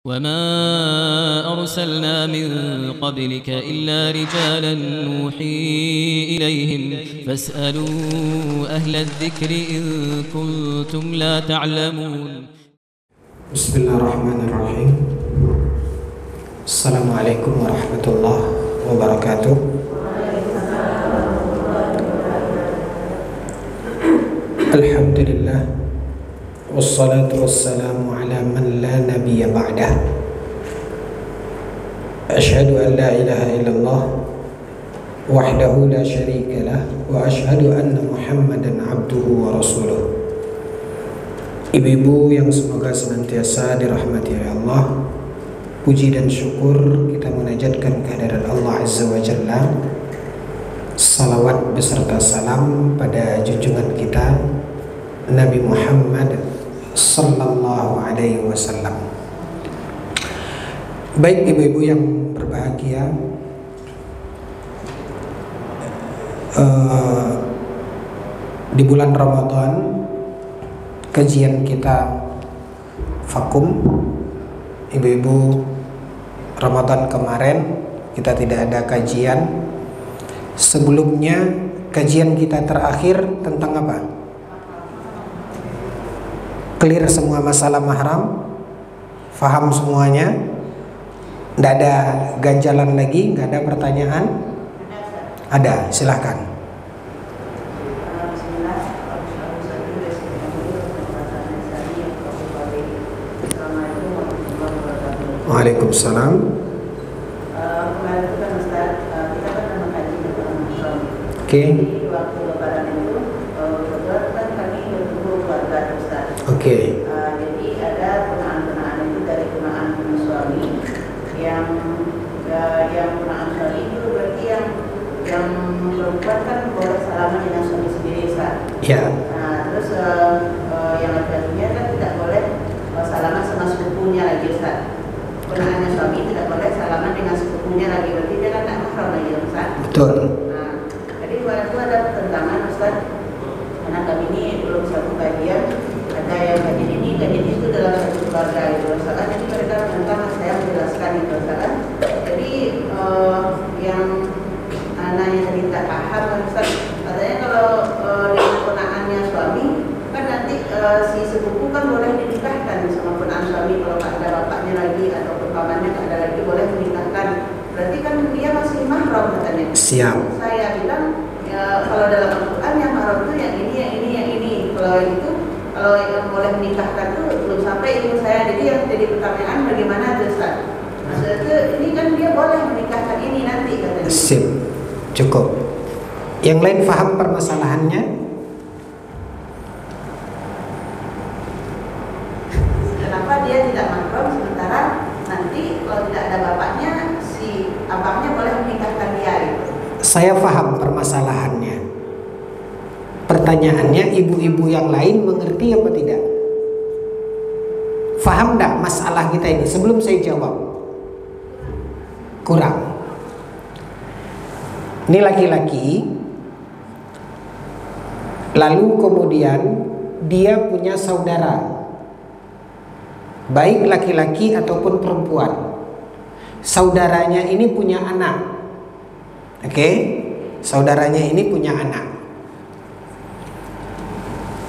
وما أرسلنا من قبلك إلا رجالا نوحي إليهم فاسألوا أهل الذكر إن كنتم لا تعلمون. بسم الله الرحمن الرحيم. السلام عليكم ورحمة الله وبركاته. الحمد لله والصلاة والسلام على من لا نبي بعده. أشهد أن لا إله إلا الله وحده لا شريك له وأشهد أن محمدا عبده ورسوله. Ibu-ibu yang semoga senantiasa dirahmati oleh Allah, puji dan syukur kita munajatkan kehadirat Allah Azza wa Jalla. Salawat beserta salam pada junjungan kita Nabi Muhammad sallallahu alaihi wasallam. Baik ibu-ibu yang berbahagia, di bulan Ramadan kajian kita vakum. Ibu-ibu, Ramadan kemarin kita tidak ada kajian. Sebelumnya kajian kita terakhir tentang apa? Clear semua masalah mahram? Faham semuanya? Tidak ada ganjalan lagi? Tidak ada pertanyaan? Ada, silahkan. Waalaikumsalam. Kemarin itu kan Ustaz, kita kan mengkaji tentang mahram. Oke. Jadi waktu lebaran itu kebetulan kan kami bertemu keluarga Ustaz. Oke. Jadi ada punaan-punaan itu dari punaan suami yang punaan suami itu berarti yang perempuan kan boleh salaman dengan suami sendiri Ustaz. Ya. Nah, terus yang laki-lakinya kan tidak boleh salaman sama sepupunya lagi Ustaz. Punaannya suami tidak boleh salaman dengan sepupunya lagi, berarti dia kan tak mahram lagi Ustaz. Betul. Nah, jadi itu ada pertentangan Ustaz. Karena kami ini belum satu kajian, ada yang kajian itu dalam satu keluarga itu Ustaz. Jadi mereka tentang saya menjelaskan itu Ustaz. Jadi yang anaknya tadi tak paham Ustaz. Katanya kalau dengan punaannya suami kan nanti si sepupu kan boleh dinikahkan sama punaan suami kalau tak ada bapaknya lagi atau pamannya tak ada lagi, boleh menikahkan. Berarti kan dia masih mahram katanya. Siap. Saya bilang ya, kalau dalam Al-Quran yang mahram itu yang ini. Kalau yang boleh menikahkan itu belum sampai ilmu saya. Jadi yang jadi pertanyaan bagaimana itu Ustaz? Maksudnya itu ini kan dia boleh menikahkan ini nanti katanya. Sip. Cukup. Yang lain paham permasalahannya? Kenapa dia tidak mahram sementara nanti kalau tidak ada bapaknya si abangnya boleh menikahkan dia gitu. Saya paham permasalahannya. Pertanyaannya, ibu-ibu yang lain mengerti apa tidak? Faham tidak masalah kita ini? Sebelum saya jawab, kurang. Ini laki-laki, lalu kemudian dia punya saudara, baik laki-laki ataupun perempuan. Saudaranya ini punya anak. Oke? Saudaranya ini punya anak.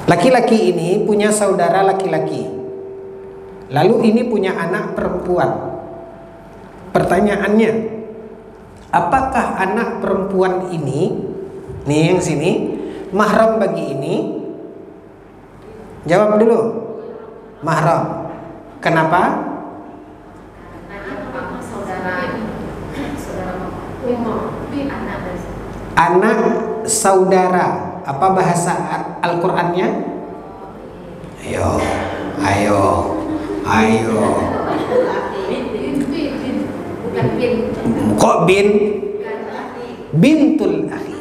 Laki-laki ini punya saudara laki-laki. Lalu ini punya anak perempuan. Pertanyaannya, apakah anak perempuan ini, nih yang sini, mahram bagi ini? Jawab dulu. Mahram. Kenapa? Anak saudara. Apa bahasa Al-Qur'annya? Ayo. Kok bin? Bintul akhi.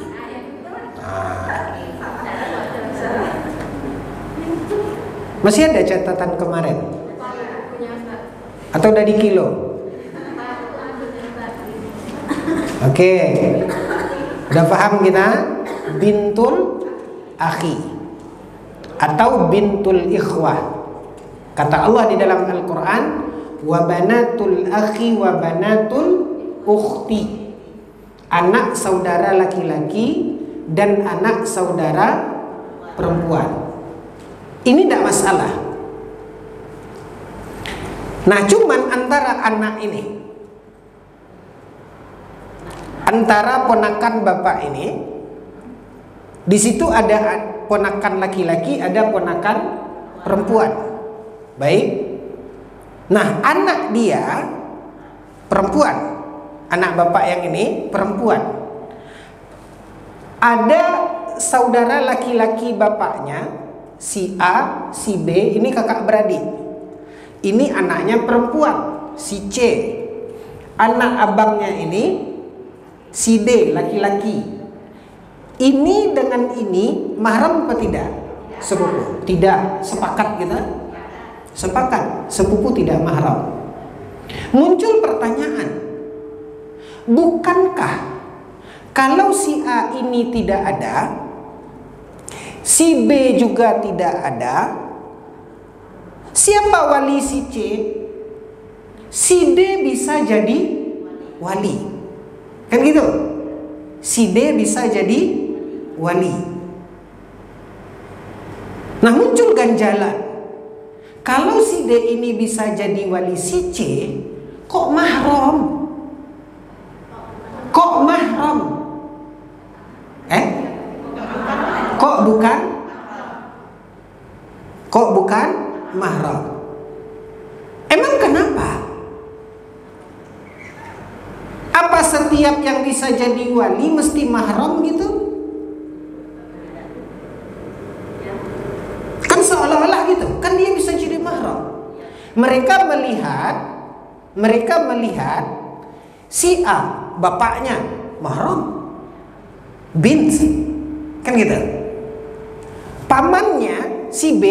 Masih ada catatan kemarin? Atau udah di kilo? Oke. Udah paham kita? Bintul akhi atau bintul ikhwah. Kata Allah di dalam Al-Quran, wa banatul akhi wa banatul ukhti. Anak saudara laki-laki dan anak saudara perempuan. Ini tidak masalah. Nah, cuman antara anak ini, antara ponakan bapak ini, di situ ada ponakan laki-laki, ada ponakan perempuan. Baik. Nah, anak dia perempuan. Anak bapak yang ini perempuan. Ada saudara laki-laki bapaknya, si A, si B, ini kakak beradik. Ini anaknya perempuan, si C. Anak abangnya ini si D, laki-laki. Ini dengan ini mahram apa tidak? Sepupu. Tidak. Sepakat kita? Sepakat. Sepupu tidak mahram. Muncul pertanyaan, bukankah kalau si A ini tidak ada, si B juga tidak ada, siapa wali si C? Si D bisa jadi wali. Kan gitu? Si D bisa jadi wali. Nah, muncul ganjalan. Kalau si D ini bisa jadi wali si C, kok mahram? Kok mahram? Kok bukan? Kok bukan mahram? Emang kenapa? Apa setiap yang bisa jadi wali mesti mahram gitu? Kan seolah-olah gitu. Kan dia bisa jadi mahram. Mereka melihat si A, bapaknya mahram, bint, kan gitu. Pamannya si B,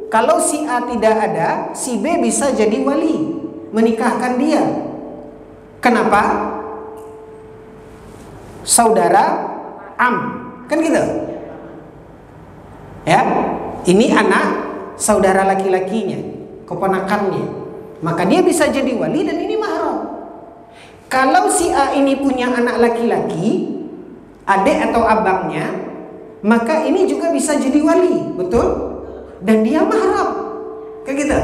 kalau si A tidak ada, si B bisa jadi wali, menikahkan dia. Kenapa? Saudara am, kan gitu. Ya, ini anak saudara laki-lakinya, keponakannya, maka dia bisa jadi wali dan ini mahram. Kalau si A ini punya anak laki-laki, adik atau abangnya, maka ini juga bisa jadi wali, betul? Dan dia mahram, kayak gitu.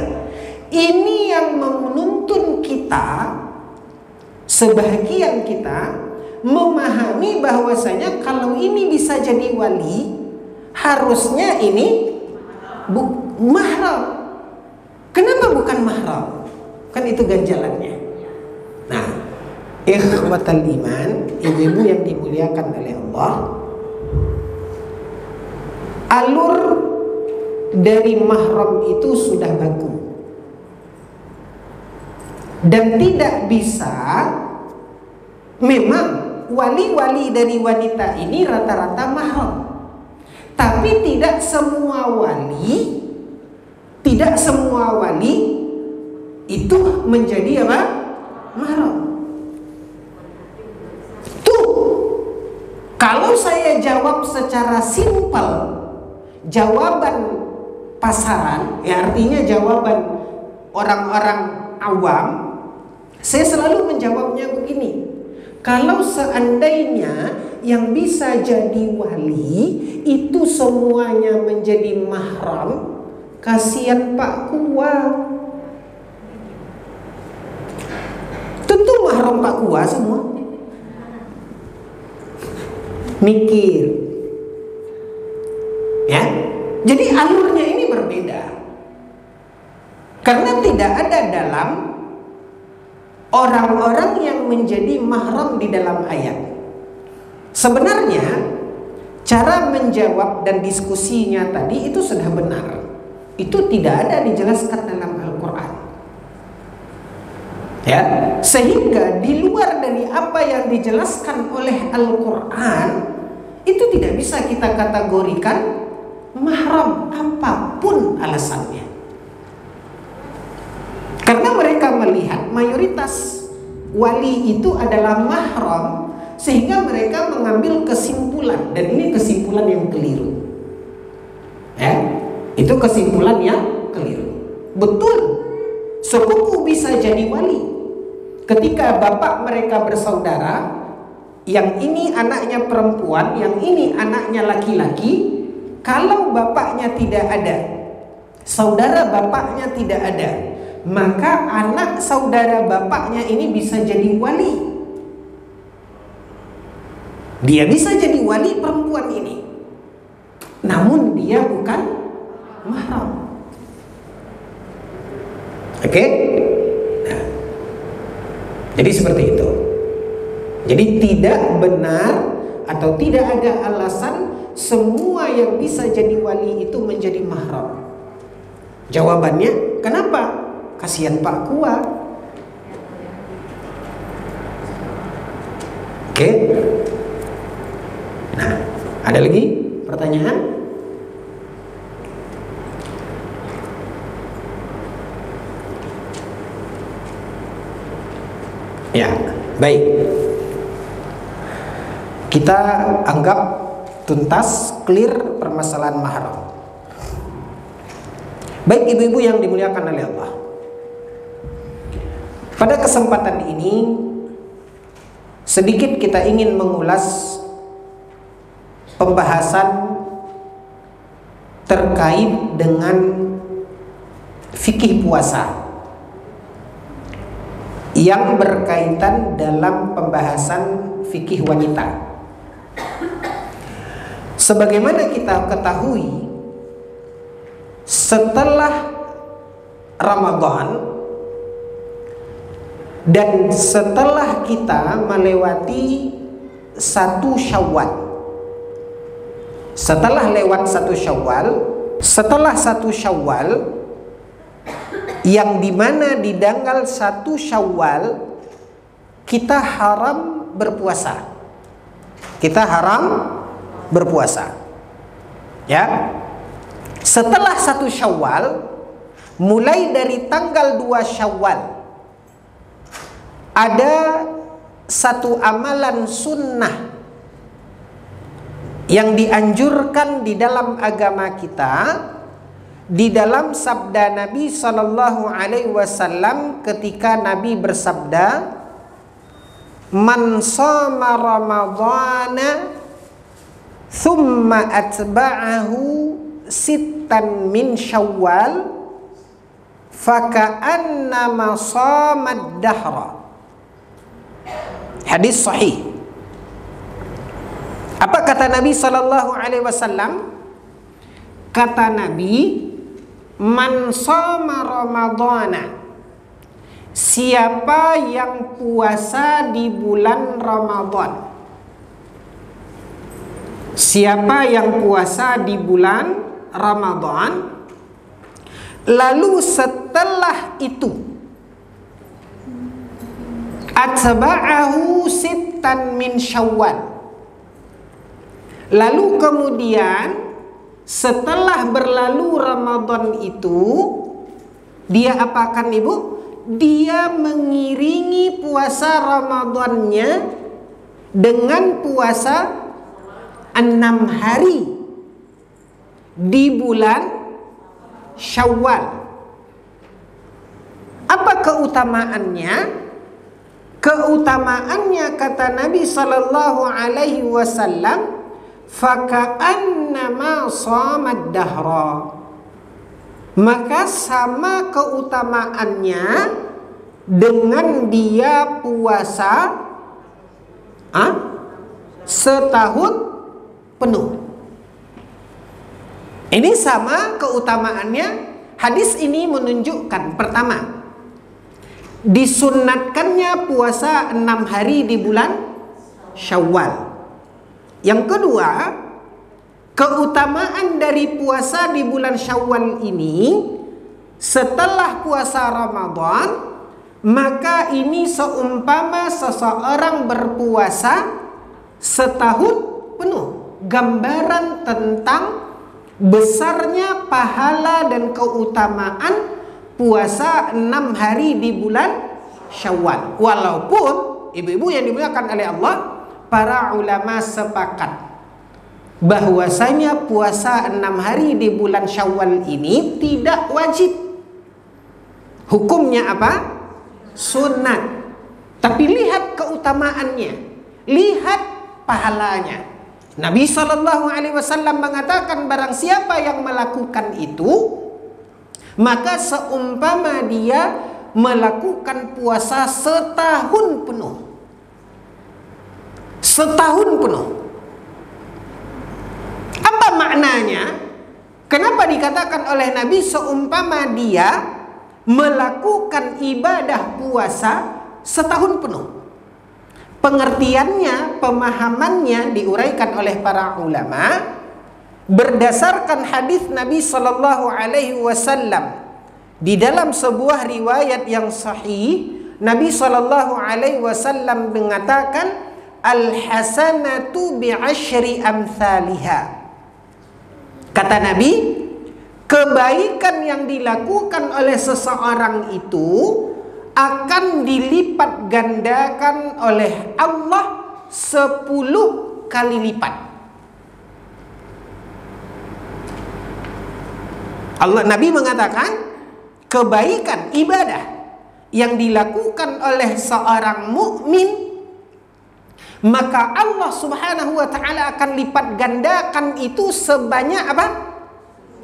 Ini yang menuntun kita, sebahagian kita, memahami bahwasanya kalau ini bisa jadi wali, harusnya ini mahram. Kenapa bukan mahram? Kan itu ganjalannya. Nah, ikhwatal iman, ibu-ibu yang dimuliakan oleh Allah, alur dari mahram itu sudah baku dan tidak bisa. Memang wali-wali dari wanita ini rata-rata mahram, tapi tidak semua wali itu menjadi apa? Mahram. Kalau saya jawab secara simpel, jawaban pasaran, ya artinya jawaban orang-orang awam, saya selalu menjawabnya begini. Kalau seandainya yang bisa jadi wali itu semuanya menjadi mahram, kasihan Pak Kua. Tentu mahram Pak Kua semua. Mikir, ya. Jadi alurnya ini berbeda, karena tidak ada dalam orang-orang yang menjadi mahram di dalam ayat. Sebenarnya cara menjawab dan diskusinya tadi itu sudah benar. Itu tidak ada dijelaskan dalam Al-Quran. Ya, sehingga di luar dari apa yang dijelaskan oleh Al-Quran itu tidak bisa kita kategorikan mahram apapun alasannya. Karena mereka melihat mayoritas wali itu adalah mahram, sehingga mereka mengambil kesimpulan, dan ini kesimpulan yang keliru. Ya, itu kesimpulan yang keliru. Betul, Sepupu bisa jadi wali. Ketika bapak mereka bersaudara, yang ini anaknya perempuan, yang ini anaknya laki-laki, kalau bapaknya tidak ada, saudara bapaknya tidak ada, maka anak saudara bapaknya ini bisa jadi wali. Dia bisa jadi wali perempuan ini, namun dia bukan mahram. Oke? Nah, jadi seperti itu. Jadi tidak benar atau tidak ada alasan semua yang bisa jadi wali itu menjadi mahram. Jawabannya, kenapa? Kasihan Pak Kua. Oke. Nah, ada lagi pertanyaan? Ya, baik. Kita anggap tuntas, clear permasalahan mahram. Baik ibu-ibu yang dimuliakan oleh Allah, pada kesempatan ini sedikit kita ingin mengulas pembahasan terkait dengan fikih puasa yang berkaitan dalam pembahasan fikih wanita. Sebagaimana kita ketahui, setelah Ramadan dan setelah kita melewati 1 Syawal, setelah 1 Syawal yang dimana di tanggal 1 Syawal kita haram berpuasa. Kita haram berpuasa. Ya. Setelah 1 Syawal, mulai dari tanggal 2 Syawal, ada satu amalan sunnah yang dianjurkan di dalam agama kita, di dalam sabda Nabi Sallallahu Alaihi Wasallam ketika Nabi bersabda, "Man shoma Ramadhana thumma atba'ahu sittan min Syawal faka'annama shomad dahra." Hadis sahih. Apa kata Nabi Sallallahu Alaihi Wasallam? Kata Nabi, man shoma Ramadhana, siapa yang puasa di bulan Ramadan, siapa yang puasa di bulan Ramadan, lalu setelah itu atba'ahu sittan min Syawal, lalu kemudian setelah berlalu Ramadan itu, dia apakan ibu? Dia mengiringi puasa Ramadannya dengan puasa 6 hari di bulan Syawal. Apa keutamaannya? Keutamaannya kata Nabi Sallallahu Alaihi Wasallam, faka'annama shomad dahra, maka sama keutamaannya dengan dia puasa setahun penuh. Ini sama keutamaannya. Hadis ini menunjukkan, pertama, disunnatkannya puasa 6 hari di bulan Syawal. Yang kedua, keutamaan dari puasa di bulan Syawal ini, setelah puasa Ramadan, maka ini seumpama seseorang berpuasa setahun penuh. Gambaran tentang besarnya pahala dan keutamaan puasa 6 hari di bulan Syawal. Walaupun ibu-ibu yang dimuliakan oleh Allah, para ulama sepakat bahwasanya puasa 6 hari di bulan Syawal ini tidak wajib. Hukumnya apa? Sunat. Tapi lihat keutamaannya, lihat pahalanya. Nabi SAW mengatakan barang siapa yang melakukan itu, maka seumpama dia melakukan puasa setahun penuh. Setahun penuh. Apa maknanya? Kenapa dikatakan oleh Nabi seumpama dia melakukan ibadah puasa setahun penuh? Pengertiannya, pemahamannya diuraikan oleh para ulama berdasarkan hadis Nabi Sallallahu Alaihi Wasallam. Di dalam sebuah riwayat yang sahih, Nabi Sallallahu Alaihi Wasallam mengatakan, al-hasanatu bi'ashri amthaliha. Kata Nabi, kebaikan yang dilakukan oleh seseorang itu akan dilipat gandakan oleh Allah 10 kali lipat. Nabi mengatakan kebaikan ibadah yang dilakukan oleh seorang mukmin, maka Allah Subhanahu wa taala akan lipat gandakan itu sebanyak apa?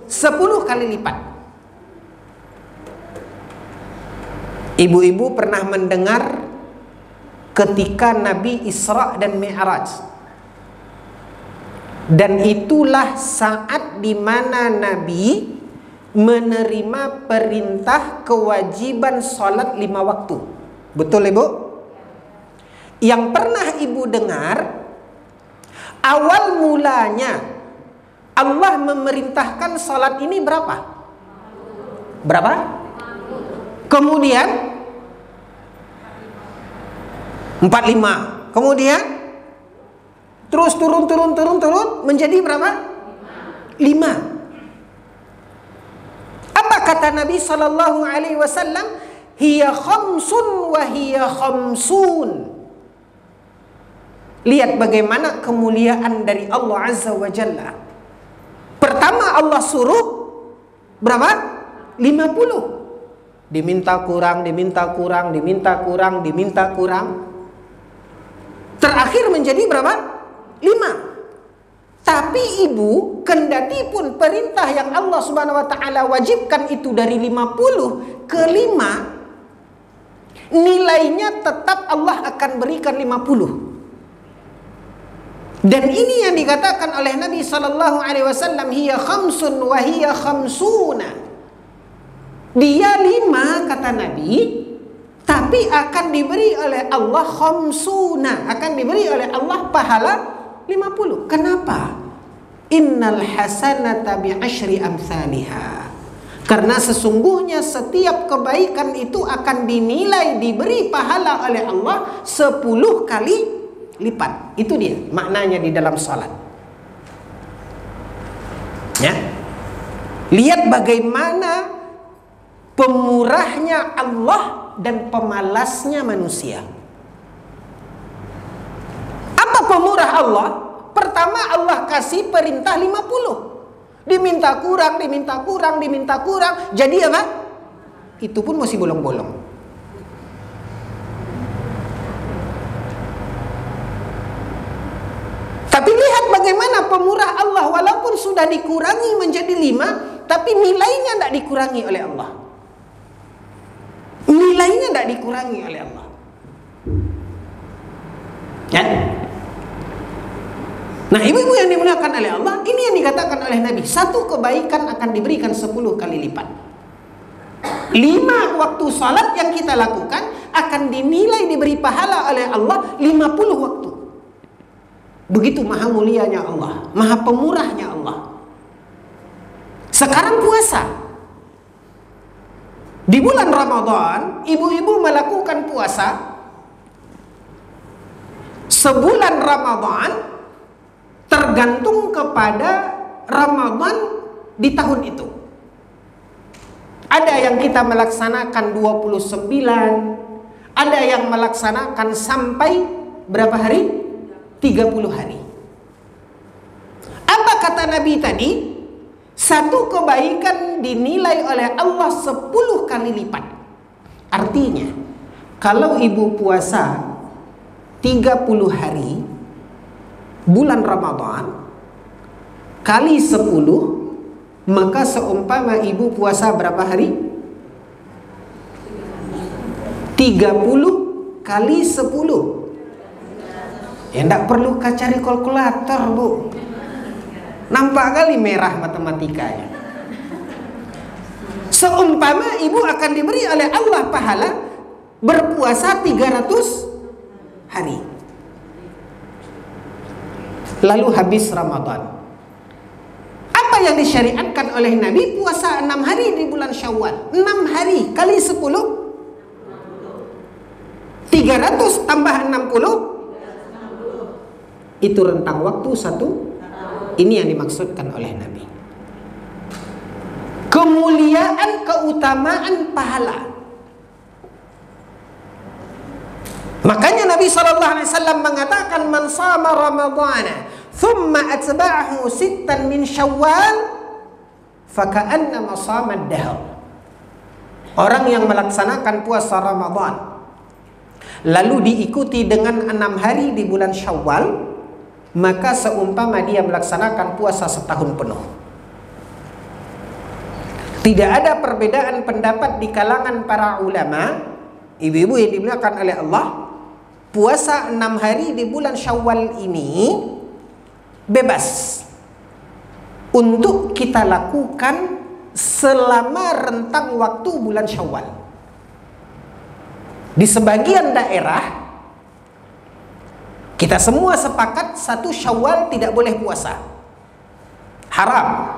10 kali lipat. Ibu-ibu pernah mendengar ketika Nabi Isra dan Mi'raj, dan itulah saat di mana Nabi menerima perintah kewajiban sholat 5 waktu. Betul Ibu? Yang pernah Ibu dengar, awal mulanya Allah memerintahkan sholat ini berapa? Berapa? Kemudian 45. Kemudian terus turun menjadi berapa? 5. Apa kata Nabi Sallallahu Alaihi Wasallam? Hiya khamsun wa hiya khamsun. Lihat bagaimana kemuliaan dari Allah Azza wa Jalla. Pertama Allah suruh berapa? 50. Diminta kurang, diminta kurang, diminta kurang, diminta kurang. Terakhir menjadi berapa? 5. Tapi Ibu, kendati pun perintah yang Allah Subhanahu wa taala wajibkan itu dari 50 ke 5, nilainya tetap Allah akan berikan 50. Dan ini yang dikatakan oleh Nabi sallallahu alaihi wasallam, hiya khamsun wa hiya khamsuna. Dia 5 kata Nabi, tapi akan diberi oleh Allah khamsuna, akan diberi oleh Allah pahala 50. Kenapa? Innal hasanata bi'ashri amsalihha. Karena sesungguhnya setiap kebaikan itu akan dinilai, diberi pahala oleh Allah 10 kali lipat. Itu dia maknanya di dalam salat. Ya. Lihat bagaimana pemurahnya Allah dan pemalasnya manusia. Apa pemurah Allah? Pertama Allah kasih perintah 50. Diminta kurang, diminta kurang, diminta kurang. Jadi apa? Itu pun masih bolong-bolong. Tapi lihat bagaimana pemurah Allah. Walaupun sudah dikurangi menjadi 5, tapi nilainya tidak dikurangi oleh Allah. Nilainya tidak dikurangi oleh Allah. Ya. Nah, ibu-ibu yang dimuliakan oleh Allah, ini yang dikatakan oleh Nabi, satu kebaikan akan diberikan 10 kali lipat. 5 waktu salat yang kita lakukan akan dinilai, diberi pahala oleh Allah 50 waktu. Begitu maha mulianya Allah, maha pemurahnya Allah. Sekarang puasa. Di bulan Ramadan, ibu-ibu melakukan puasa. Sebulan Ramadan tergantung kepada Ramadan di tahun itu. Ada yang kita melaksanakan 29, ada yang melaksanakan sampai berapa hari? 30 hari. Apa kata Nabi tadi? Satu kebaikan dinilai oleh Allah 10 kali lipat. Artinya, kalau ibu puasa 30 hari bulan Ramadan kali 10, maka seumpama ibu puasa berapa hari? 30 kali 10. Ya enggak perlu cari kalkulator, Bu. Nampak kali merah matematikanya. Seumpama ibu akan diberi oleh Allah pahala berpuasa 300 hari. Lalu habis Ramadan. Apa yang disyariatkan oleh Nabi? Puasa 6 hari di bulan Syawal. 6 hari kali 10, 300 tambah 60, itu rentang waktu 1. Ini yang dimaksudkan oleh Nabi. Kemuliaan, keutamaan pahala. Makanya Nabi SAW mengatakan, man sama Ramadana thumma atba'ahu sittan min Syawal faka'annama sama ad-dahr. Orang yang melaksanakan puasa Ramadan lalu diikuti dengan 6 hari di bulan Syawal, maka seumpama dia melaksanakan puasa setahun penuh. Tidak ada perbedaan pendapat di kalangan para ulama, ibu-ibu yang dimuliakan oleh Allah. Puasa 6 hari di bulan Syawal ini bebas untuk kita lakukan selama rentang waktu bulan Syawal. Di sebagian daerah kita semua sepakat 1 Syawal tidak boleh puasa, haram.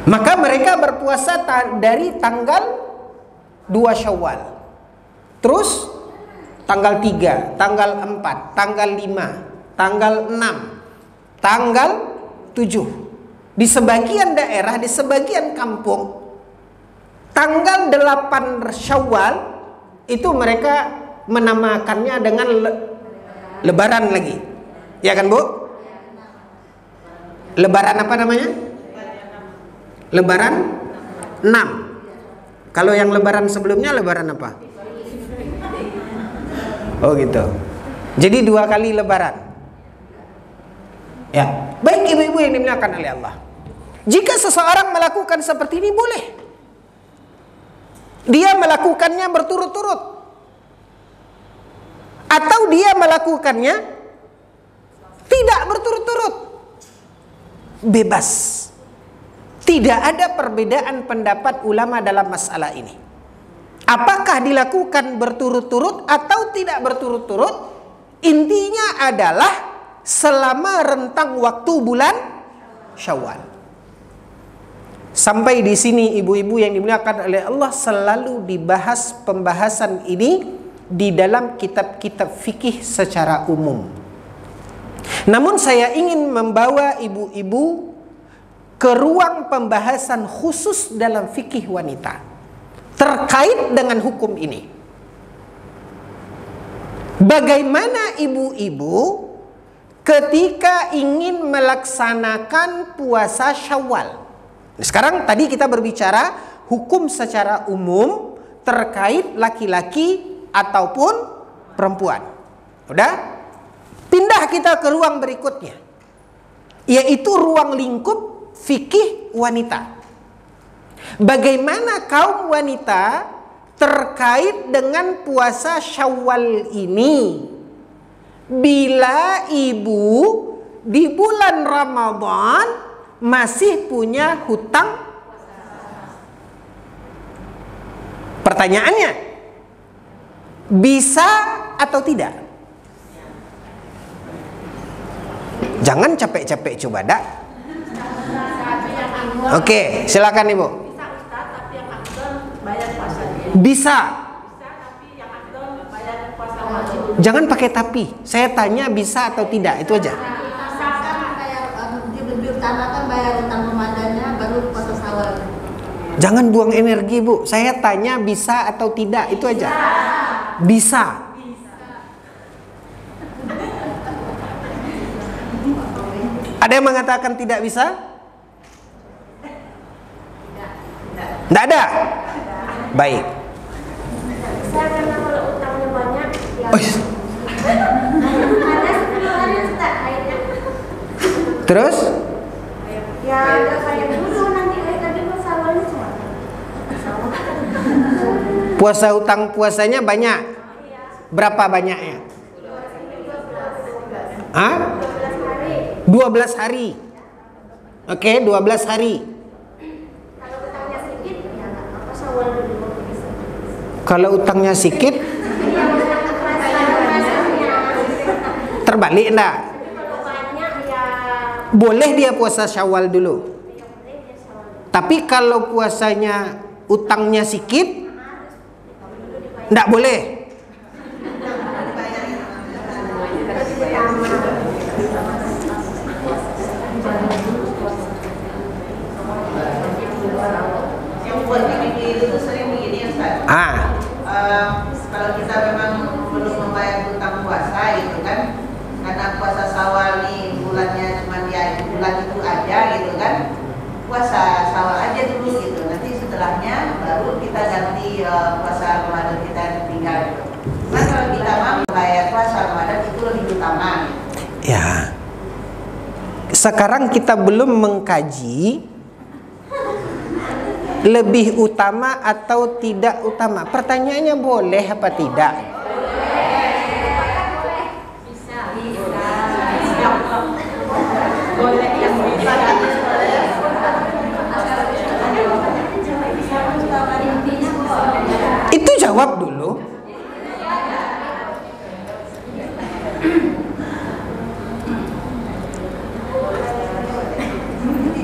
Maka mereka berpuasa dari tanggal 2 Syawal, terus tanggal 3, tanggal 4, tanggal 5, tanggal 6, tanggal 7. Di sebagian daerah, di sebagian kampung, tanggal 8 Syawal itu mereka menamakannya dengan lebaran lagi. Ya kan, Bu? Lebaran apa namanya? Lebaran 6. Kalau yang lebaran sebelumnya lebaran apa? Oh gitu. Jadi 2 kali lebaran. Ya, baik ibu-ibu yang dimuliakan oleh Allah. Jika seseorang melakukan seperti ini boleh. Dia melakukannya berturut-turut, atau dia melakukannya tidak berturut-turut. Bebas. Tidak ada perbedaan pendapat ulama dalam masalah ini. Apakah dilakukan berturut-turut atau tidak berturut-turut? Intinya adalah selama rentang waktu bulan Syawal. Sampai di sini ibu-ibu yang dimuliakan oleh Allah, selalu dibahas pembahasan ini di dalam kitab-kitab fikih secara umum. Namun saya ingin membawa ibu-ibu ke ruang pembahasan khusus dalam fikih wanita terkait dengan hukum ini. Bagaimana ibu-ibu ketika ingin melaksanakan puasa Syawal? Sekarang tadi kita berbicara hukum secara umum terkait laki-laki ataupun perempuan. Udah? Pindah kita ke ruang berikutnya, yaitu ruang lingkup fikih wanita. Bagaimana kaum wanita terkait dengan puasa Syawal ini? Bila ibu di bulan Ramadan masih punya hutang, pertanyaannya, bisa atau tidak? Jangan capek-capek, coba dak. Oke, silakan Ibu. Bisa Ustaz, tapi yang afdal bayar puasanya. Bisa. Bisa, tapi yang afdal bayar puasa wajib. Jangan pakai tapi. Saya tanya bisa atau tidak, itu aja. Misalkan kayak di tanah kan bayar utang Ramadannya baru puasa Syawal. Jangan buang energi, Bu. Saya tanya bisa atau tidak, itu aja. Bisa. Ada yang mengatakan tidak bisa? Tidak ada. Baik. Saya karena kalau utangnya banyak, ya Oh, ada 10 hari Ustaz akhirnya. terus? Ya udah kayak dulu nanti tadi pas awalnya cuma. Puasa utang puasanya banyak. Berapa banyaknya? 12 hari. 12 hari. Oke, 12 hari. Kalau utangnya sedikit, ya nggak apa-apa Syawal dulu bisa. Kalau utangnya sedikit, terbalik enggak? Kalau banyak ya Boleh dia puasa Syawal dulu. Tapi kalau puasanya utangnya sedikit, enggak boleh. Yang buat gini itu sering begini ya Ustaz. Kalau kita memang belum membayar hutang puasa gitu kan, karena puasa Syawal nih bulannya cuma dia bulan itu aja gitu kan, puasa Syawal aja dulu gitu. Nanti setelahnya baru kita ganti puasa Ramadan kita tinggal. Gitu. Nah kalau kita mau membayar puasa Ramadan itu lebih utama. Gitu. Ya. Sekarang kita belum mengkaji lebih utama atau tidak utama. Pertanyaannya boleh apa tidak? Itu jawab dulu.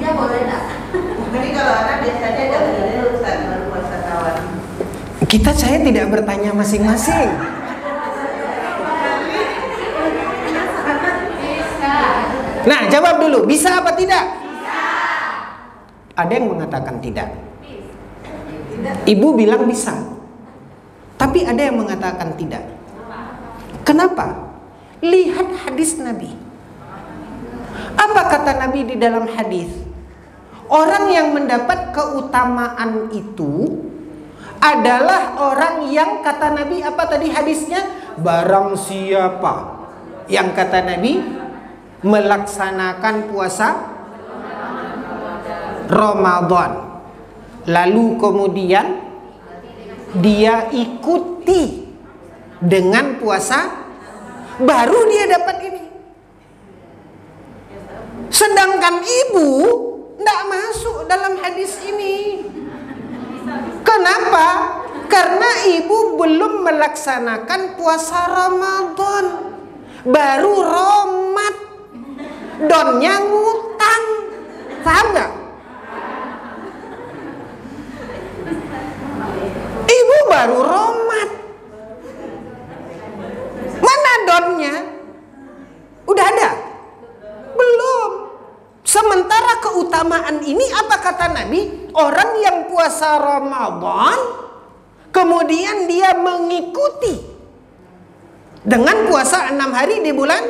tidak boleh tak? Jadi kalau anak biasanya jangan dulu Ustaz baru puasa Syawal. Saya tidak bertanya masing-masing. Nah, jawab dulu. Bisa apa tidak? Bisa. Ada yang mengatakan tidak. Ibu bilang bisa. Tapi ada yang mengatakan tidak. Kenapa? Lihat hadis Nabi. Apa kata Nabi di dalam hadis? Orang yang mendapat keutamaan itu adalah orang yang kata Nabi apa tadi hadisnya? Barang siapa yang kata Nabi melaksanakan puasa Ramadan, lalu kemudian dia ikuti dengan puasa, baru dia dapat ini. Sedangkan ibu tidak masuk dalam hadis ini. Kenapa? Karena ibu belum melaksanakan puasa Ramadan, baru Romat, donnya ngutang. Paham nggak? Ibu baru Romat, mana donnya? Udah ada? Belum. Sementara keutamaan ini apa kata Nabi? Orang yang puasa Ramadan kemudian dia mengikuti dengan puasa 6 hari di bulan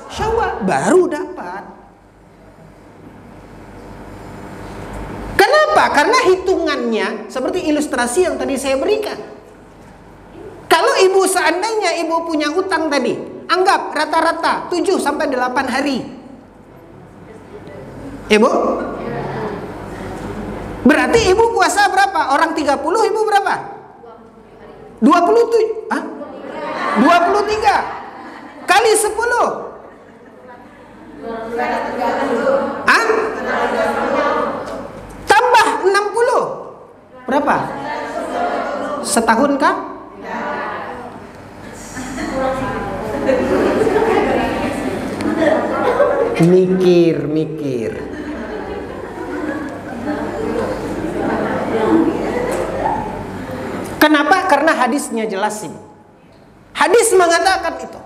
Syawal baru dapat. Kenapa? Karena hitungannya seperti ilustrasi yang tadi saya berikan. Kalau ibu seandainya ibu punya utang tadi, anggap rata-rata 7 sampai 8 hari. Ibu? Berarti ibu puasa berapa? Orang 30 ibu berapa? 27. Hah? 23 kali 10. Hah? Tambah 60. Berapa? Setahun kah? Mikir. Kenapa? Karena hadisnya jelasin. Hadis mengatakan itu.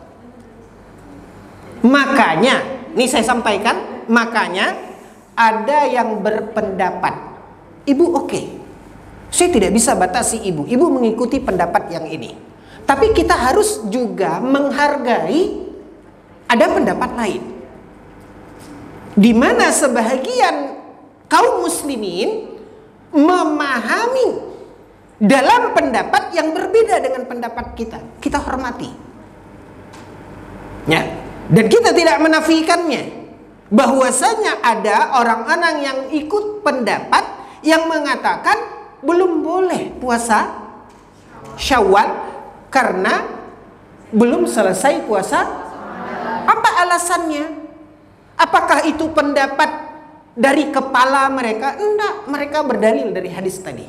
Makanya, ini saya sampaikan, makanya ada yang berpendapat, ibu oke, saya tidak bisa batasi ibu. Ibu mengikuti pendapat yang ini. Tapi kita harus juga menghargai ada pendapat lain. Di mana sebahagian kaum muslimin memahami dalam pendapat yang berbeda dengan pendapat kita. Kita hormati. Ya. Dan kita tidak menafikannya. Bahwasanya ada orang-orang yang ikut pendapat yang mengatakan belum boleh puasa Syawal karena belum selesai puasa. Apa alasannya? Apakah itu pendapat dari kepala mereka? Enggak, mereka berdalil dari hadis tadi.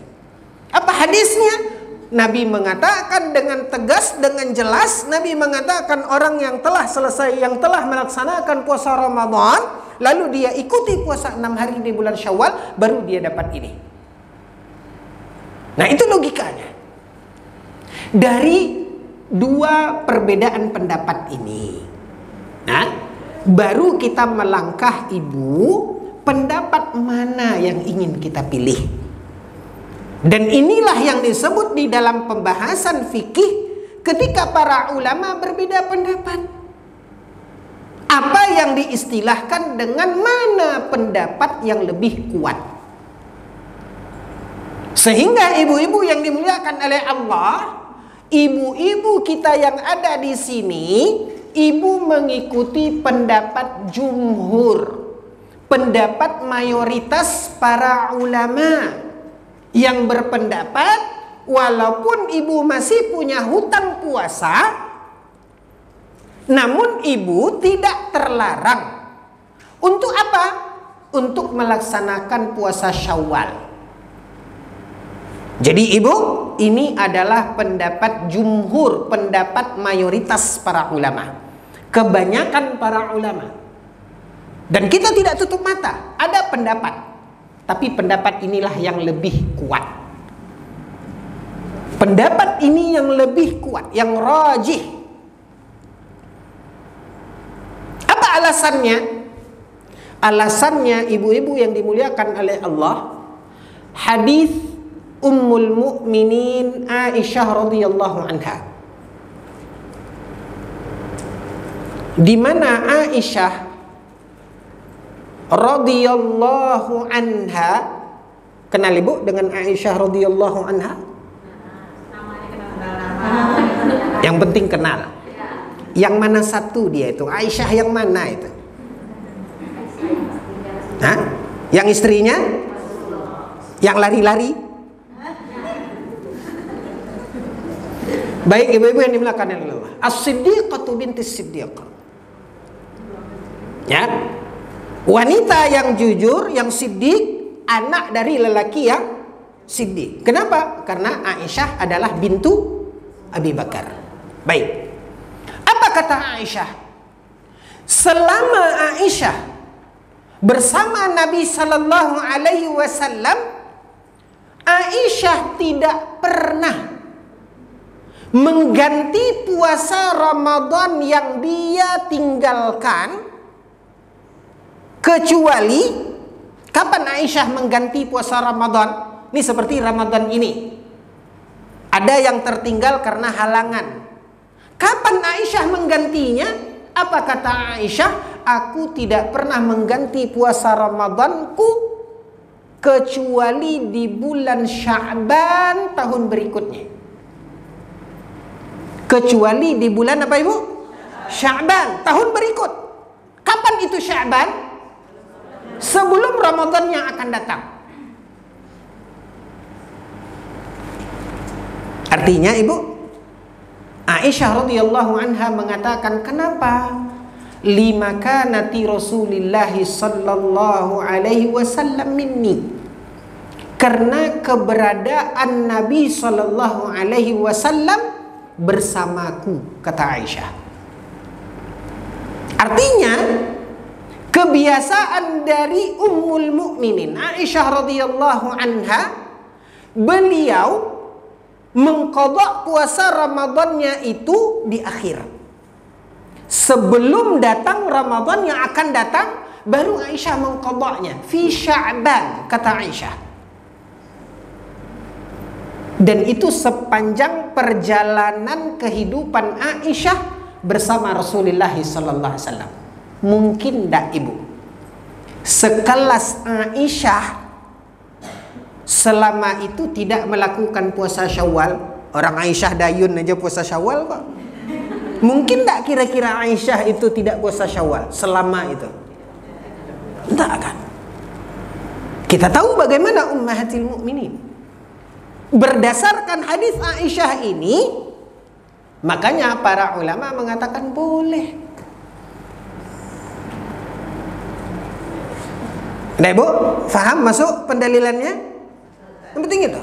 Apa hadisnya? Nabi mengatakan dengan tegas, dengan jelas. Nabi mengatakan orang yang telah selesai, yang telah melaksanakan puasa Ramadan, lalu dia ikuti puasa 6 hari di bulan Syawal, baru dia dapat ini. Nah, itu logikanya. Dari dua perbedaan pendapat ini, nah, baru kita melangkah, Ibu, pendapat mana yang ingin kita pilih. Dan inilah yang disebut di dalam pembahasan fikih ketika para ulama berbeda pendapat. Apa yang diistilahkan dengan mana pendapat yang lebih kuat. Sehingga ibu-ibu yang dimuliakan oleh Allah, ibu-ibu kita yang ada di sini, ibu mengikuti pendapat jumhur, pendapat mayoritas para ulama yang berpendapat walaupun ibu masih punya hutang puasa, namun ibu tidak terlarang. Untuk apa? Untuk melaksanakan puasa Syawal. Jadi ibu, ini adalah pendapat jumhur, pendapat mayoritas para ulama, kebanyakan para ulama. Dan kita tidak tutup mata, ada pendapat, tapi pendapat inilah yang lebih kuat. Pendapat ini yang lebih kuat, yang rajih. Apa alasannya? Alasannya, ibu-ibu yang dimuliakan oleh Allah, hadis Ummul Mukminin Aisyah radhiyallahu anha, di mana Aisyah radhiyallahu anha, kenal ibu dengan Aisyah radhiyallahu anha? Yang penting kenal. Yang mana satu dia itu? Aisyah yang mana itu? Hah? Yang istrinya? Yang lari-lari? Baik ibu-ibu yang dimuliakan Allah, As-Siddiqatu binti Siddiq. Ya. Wanita yang jujur, yang siddiq, anak dari lelaki yang siddiq. Kenapa? Karena Aisyah adalah bintu Abi Bakar. Baik. Apa kata Aisyah? Selama Aisyah bersama Nabi sallallahu alaihi wasallam, Aisyah tidak pernah mengganti puasa Ramadan yang dia tinggalkan, kecuali kapan Aisyah mengganti puasa Ramadan? Ini seperti Ramadan ini, ada yang tertinggal karena halangan. Kapan Aisyah menggantinya? Apa kata Aisyah? Aku tidak pernah mengganti puasa Ramadanku kecuali di bulan Sya'ban tahun berikutnya. Kecuali di bulan apa ibu? Sya'ban tahun berikut. Kapan itu Sya'ban? Sebelum Ramadan yang akan datang. Artinya ibu, Aisyah radhiyallahu anha mengatakan, kenapa? Lima kanati Rasulillah sallallahu alaihi wasallam minni. Karena keberadaan Nabi sallallahu alaihi wasallam bersamaku, kata Aisyah. Artinya kebiasaan dari Ummul Mukminin Aisyah radhiyallahu anha, beliau mengqadha puasa Ramadannya itu di akhir. Sebelum datang Ramadan yang akan datang, baru Aisyah mengqadhanya fi Sya'ban, kata Aisyah. Dan itu sepanjang perjalanan kehidupan Aisyah bersama Rasulullah sallallahu alaihi wasallam. Mungkin tak ibu, sekelas Aisyah selama itu tidak melakukan puasa Syawal. Orang Aisyah dayun aja puasa Syawal kok. Mungkin tak kira-kira Aisyah itu tidak puasa Syawal selama itu? Tidak kan? Kita tahu bagaimana ummahatil mukminin. Berdasarkan hadis Aisyah ini, makanya para ulama mengatakan boleh. Nah, Ibu, faham masuk pendalilannya? Yang penting itu.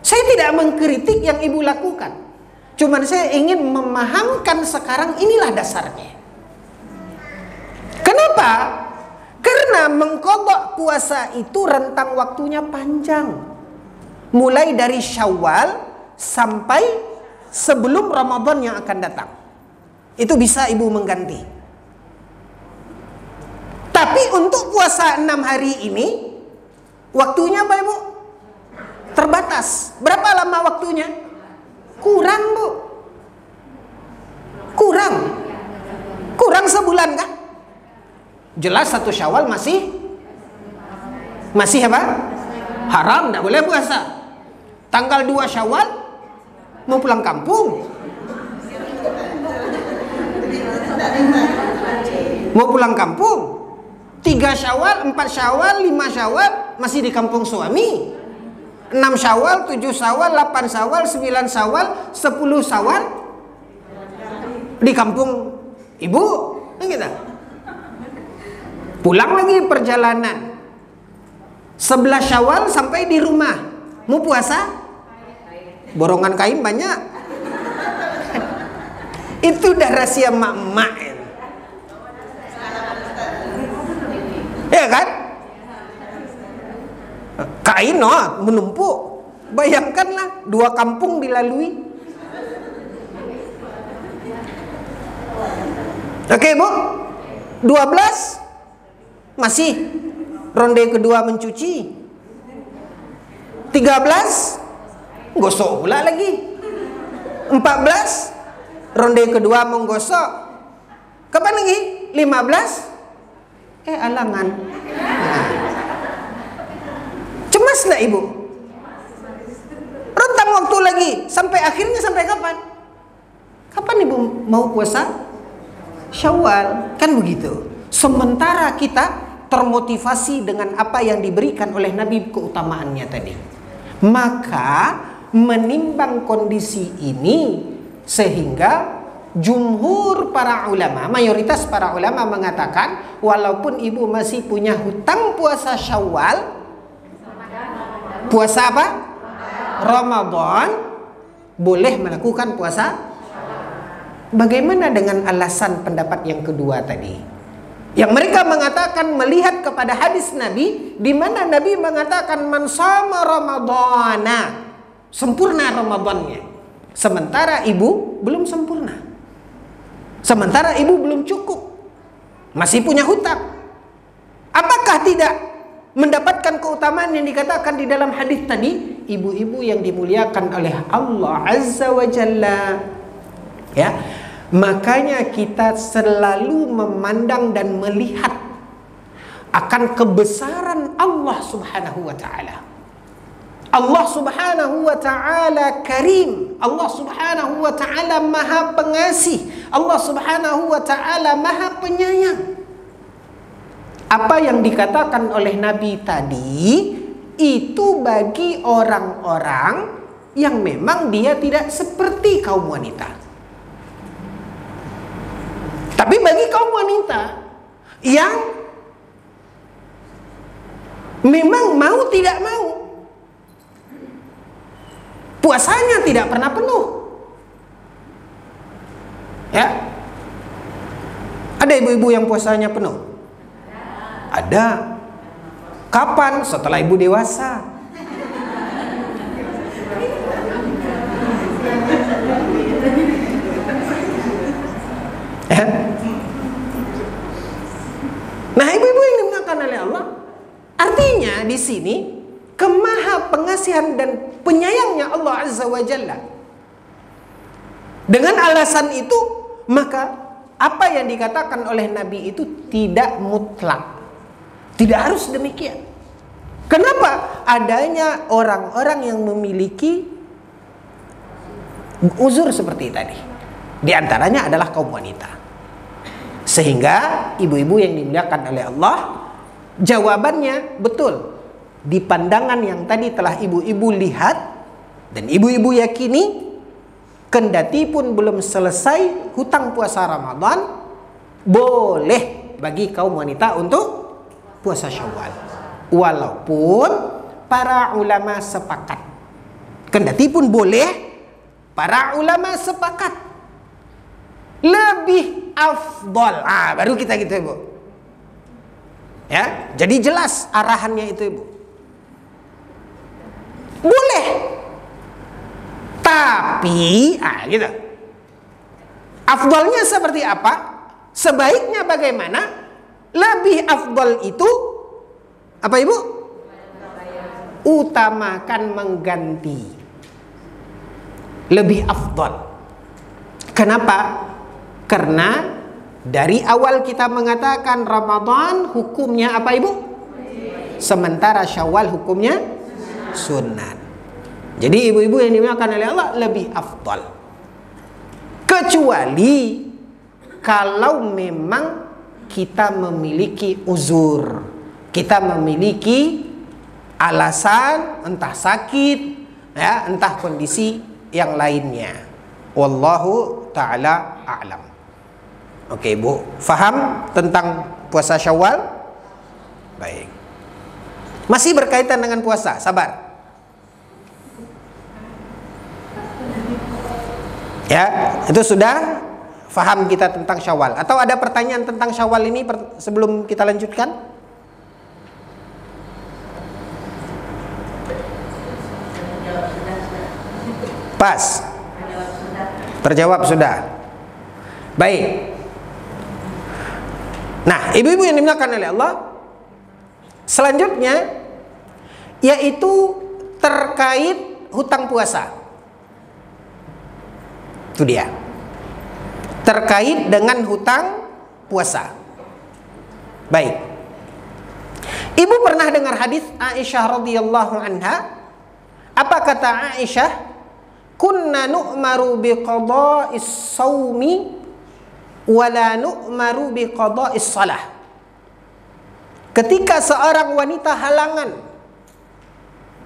Saya tidak mengkritik yang Ibu lakukan. Cuman saya ingin memahamkan sekarang inilah dasarnya. Kenapa? Karena mengqadha puasa itu rentang waktunya panjang. Mulai dari Syawal sampai sebelum Ramadan yang akan datang. Itu bisa Ibu mengganti. Tapi untuk puasa 6 hari ini, waktunya apa Ibu? Terbatas. Berapa lama waktunya? Kurang Bu. Kurang sebulan kan? Jelas 1 Syawal masih apa? Haram, tidak boleh puasa. Tanggal 2 Syawal mau pulang kampung. Mau pulang kampung. 3 Syawal, 4 Syawal, 5 Syawal masih di kampung suami. 6 Syawal, 7 Syawal, 8 Syawal, 9 Syawal, 10 Syawal di kampung ibu. Gitu. Pulang lagi perjalanan. 11 Syawal sampai di rumah. Mau puasa? Borongan kain banyak. Itu udah rahasia mak-mak. Ya kan? Kain menumpuk. Bayangkanlah 2 kampung dilalui. Oke Bu, 12 masih ronde kedua mencuci. 13 gosok pula lagi. 14 ronde kedua menggosok. Kapan lagi? 15 alangan. Cemas enggak Ibu? Rentang waktu lagi sampai akhirnya sampai kapan? Kapan Ibu mau puasa? Syawal, kan begitu. Sementara kita termotivasi dengan apa yang diberikan oleh Nabi keutamaannya tadi. Maka menimbang kondisi ini sehingga jumhur para ulama, mayoritas para ulama mengatakan walaupun ibu masih punya hutang puasa Syawal, puasa apa? Ramadan, boleh melakukan puasa. Bagaimana dengan alasan pendapat yang kedua tadi? Yang mereka mengatakan melihat kepada hadis Nabi di mana Nabi mengatakan man shama ramadhana, sempurna Ramadannya. Sementara ibu belum sempurna. Sementara ibu belum cukup. Masih punya hutang. Apakah tidak mendapatkan keutamaan yang dikatakan di dalam hadis tadi? Ibu-ibu yang dimuliakan oleh Allah Azza wa Jalla. Ya. Makanya kita selalu memandang dan melihat akan kebesaran Allah Subhanahu wa taala. Allah Subhanahu wa taala Karim. Allah Subhanahu wa taala Maha Pengasih. Allah Subhanahu wa taala Maha Penyayang. Apa yang dikatakan oleh Nabi tadi itu bagi orang-orang yang memang dia tidak seperti kaum wanita. Tapi bagi kaum wanita yang memang mau tidak mau, puasanya tidak pernah penuh. Ya. Ada ibu-ibu yang puasanya penuh? Ada. Kapan? Setelah ibu dewasa. Nah, ibu-ibu yang dimuliakan oleh Allah, artinya di sini kemaha pengasihan dan penyayangnya Allah Azza wa Jalla. Dengan alasan itu, maka apa yang dikatakan oleh Nabi itu tidak mutlak. Tidak harus demikian. Kenapa? Adanya orang-orang yang memiliki uzur seperti tadi. Di antaranya adalah kaum wanita. Sehingga ibu-ibu yang dimuliakan oleh Allah, jawabannya betul. Di pandangan yang tadi telah ibu-ibu lihat dan ibu-ibu yakini, kendati pun belum selesai hutang puasa Ramadan, boleh bagi kaum wanita untuk puasa Syawal. Walaupun para ulama sepakat, kendati pun boleh, para ulama sepakat lebih afdol. Baru kita gitu Ibu. Ya, jadi jelas arahannya itu Ibu. Boleh. Tapi gitu. Afdolnya seperti apa? Sebaiknya bagaimana? Lebih afdol itu apa Ibu? Utamakan mengganti. Lebih afdol. Kenapa? Karena dari awal kita mengatakan Ramadan hukumnya apa Ibu? Sementara Syawal hukumnya sunat. Jadi ibu-ibu yang dimuliakan oleh Allah lebih afdal. Kecuali kalau memang kita memiliki uzur, kita memiliki alasan, entah sakit, ya, entah kondisi yang lainnya. Wallahu ta'ala a'lam. Oke Bu, faham tentang puasa Syawal? Baik. Masih berkaitan dengan puasa, sabar. Ya, itu sudah faham kita tentang Syawal. Atau ada pertanyaan tentang Syawal ini sebelum kita lanjutkan? Pas. Terjawab sudah. Baik. Nah, ibu-ibu yang dimuliakan oleh Allah, selanjutnya yaitu terkait hutang puasa. Itu dia. Terkait dengan hutang puasa. Baik. Ibu pernah dengar hadis Aisyah radhiyallahu anha? Apa kata Aisyah? Kunna nu'maru biqada'is shaumi wa la nu'maru biqada'is shalah. Ketika seorang wanita halangan,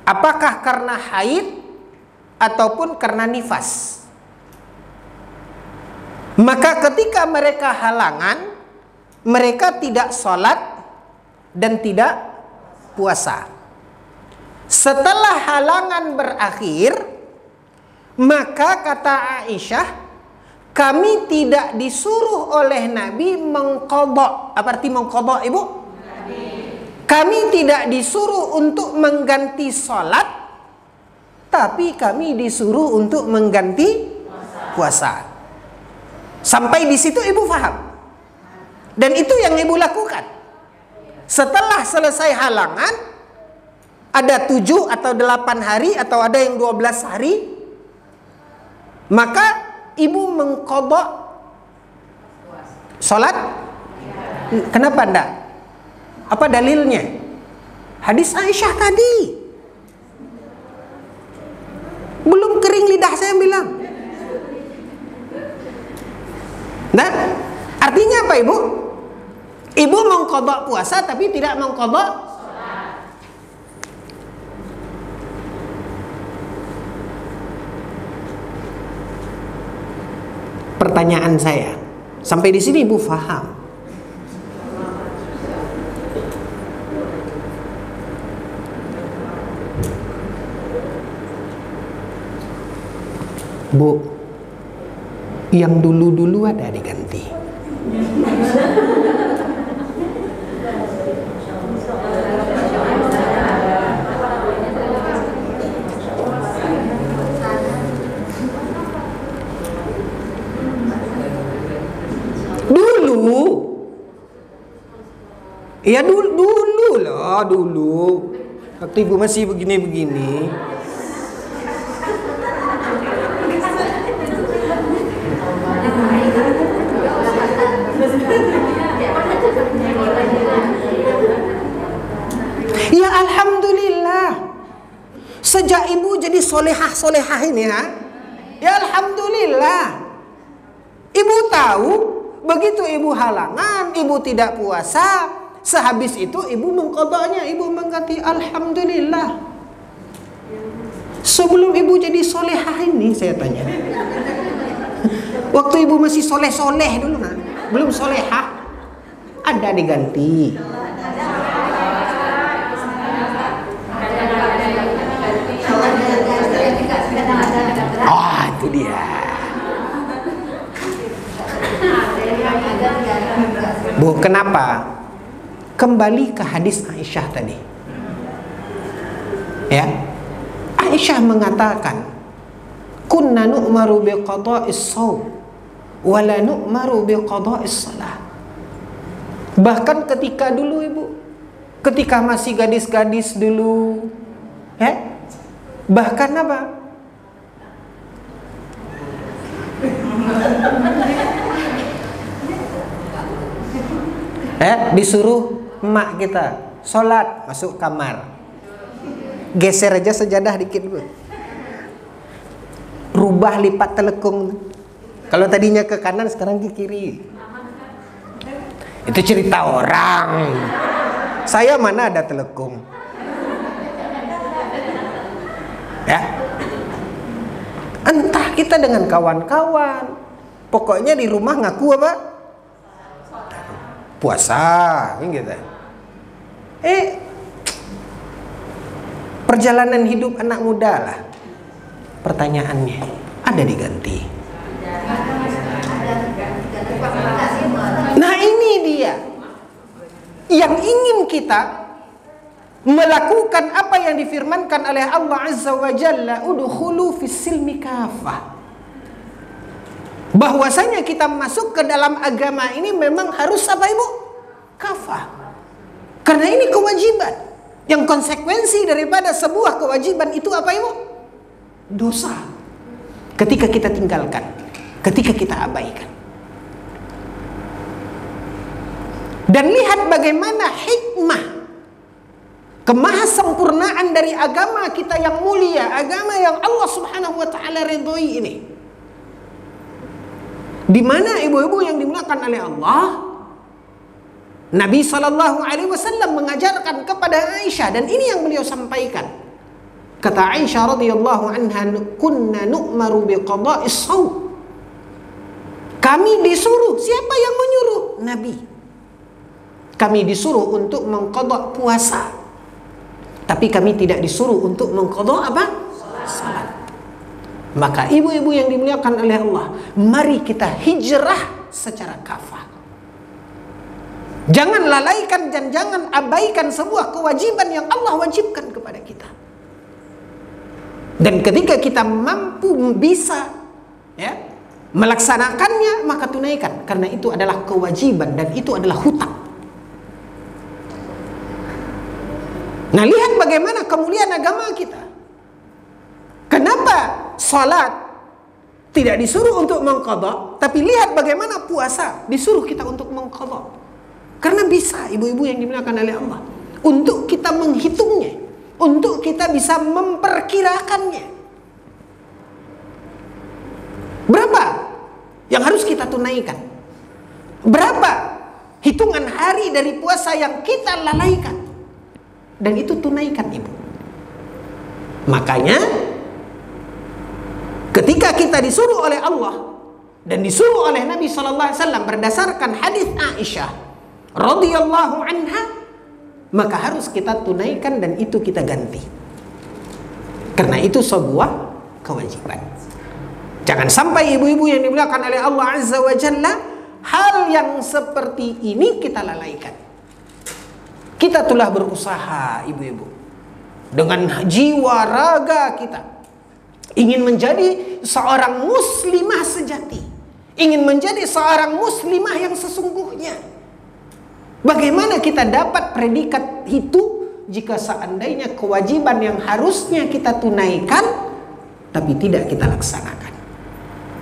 apakah karena haid ataupun karena nifas, maka ketika mereka halangan, mereka tidak sholat dan tidak puasa. Setelah halangan berakhir, maka kata Aisyah, kami tidak disuruh oleh Nabi mengqadha. Apa arti mengqadha Ibu? Kami tidak disuruh untuk mengganti sholat, tapi kami disuruh untuk mengganti puasa. Sampai di situ Ibu paham. Dan itu yang Ibu lakukan. Setelah selesai halangan, ada 7 atau 8 hari atau ada yang 12 hari, maka Ibu mengqadha sholat. Kenapa enggak? Apa dalilnya? Hadis Aisyah tadi. Belum kering lidah saya bilang. Nah, artinya apa Ibu? Ibu mengqadha puasa tapi tidak mengqadha sholat. Pertanyaan saya, sampai di sini Ibu paham? Bu, yang dulu-dulu ada diganti. Dulu. Ya dulu loh, dulu. Waktu Ibu masih begini-begini. Ya alhamdulillah. solehah ini ha? Ya alhamdulillah. Ibu tahu, begitu ibu halangan, ibu tidak puasa, sehabis itu ibu mengqadanya, ibu mengganti alhamdulillah. Sebelum ibu jadi solehah ini saya tanya, waktu ibu masih soleh-soleh dulu nah, belum solehah, ada diganti. Oh itu dia. Bu, kenapa? Kembali ke hadis Aisyah tadi. Ya. Aisyah mengatakan, "Kunna nu'maru biqada'is shaum wa la nu'maru biqada'is shalah." Bahkan ketika dulu Ibu, ketika masih gadis-gadis dulu, ya. Bahkan apa? Disuruh emak kita sholat, masuk kamar, geser aja sejadah dikit Bu, rubah lipat telekung. Kalau tadinya ke kanan sekarang ke kiri. Itu cerita orang. Saya mana ada telekung. Ya. Entah kita dengan kawan-kawan, pokoknya di rumah ngaku apa? Puasa, gitu. Perjalanan hidup anak muda lah. Pertanyaannya, ada diganti. Nah ini dia yang ingin kita melakukan apa yang difirmankan oleh Allah Azza wa Jalla, udkhulu fis silmi kafah. Bahwasanya kita masuk ke dalam agama ini memang harus apa Ibu? Kafah. Karena ini kewajiban. Yang konsekuensi daripada sebuah kewajiban itu apa Ibu? Dosa. Ketika kita tinggalkan, ketika kita abaikan. Dan lihat bagaimana hikmah kemahasempurnaan dari agama kita yang mulia, agama yang Allah Subhanahu wa taala ridhoi ini. Di mana ibu-ibu yang dimuliakan oleh Allah, Nabi SAW mengajarkan kepada Aisyah, dan ini yang beliau sampaikan. Kata Aisyah radhiyallahu anha, "Kunna nu'maru biqada'is shaum." Kami disuruh, siapa yang menyuruh? Nabi. Kami disuruh untuk mengqada' puasa. Tapi kami tidak disuruh untuk mengqada' apa? Salat. Maka ibu-ibu yang dimuliakan oleh Allah, mari kita hijrah secara kafah. Jangan lalaikan dan jangan abaikan sebuah kewajiban yang Allah wajibkan kepada kita. Dan ketika kita mampu bisa ya, melaksanakannya, maka tunaikan, karena itu adalah kewajiban dan itu adalah hutang. Nah, lihat bagaimana kemuliaan agama kita. Kenapa salat tidak disuruh untuk mengqadha, tapi lihat bagaimana puasa disuruh kita untuk mengqadha. Karena bisa ibu-ibu yang dimuliakan oleh Allah, untuk kita menghitungnya, untuk kita bisa memperkirakannya. Berapa yang harus kita tunaikan? Berapa hitungan hari dari puasa yang kita lalaikan? Dan itu tunaikan ibu. Makanya ketika kita disuruh oleh Allah dan disuruh oleh Nabi SAW berdasarkan hadis Aisyah radhiyallahu anha, maka harus kita tunaikan dan itu kita ganti. Karena itu sebuah kewajiban. Jangan sampai ibu-ibu yang dimuliakan oleh Allah Azza wa Jalla, hal yang seperti ini kita lalaikan. Kita telah berusaha ibu-ibu dengan jiwa raga kita, ingin menjadi seorang muslimah sejati, ingin menjadi seorang muslimah yang sesungguhnya. Bagaimana kita dapat predikat itu jika seandainya kewajiban yang harusnya kita tunaikan tapi tidak kita laksanakan?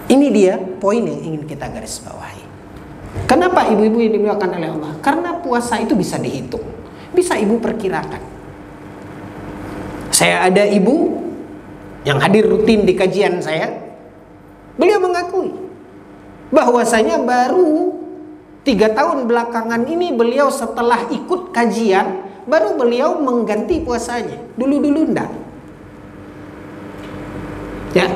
Ini dia poin yang ingin kita garis bawahi. Kenapa ibu-ibu yang dimuliakan oleh Allah? Karena puasa itu bisa dihitung, bisa ibu perkirakan. Saya ada ibu yang hadir rutin di kajian saya, beliau mengakui bahwasanya baru 3 tahun belakangan ini beliau setelah ikut kajian, baru beliau mengganti puasanya. Dulu-dulu enggak. Ya.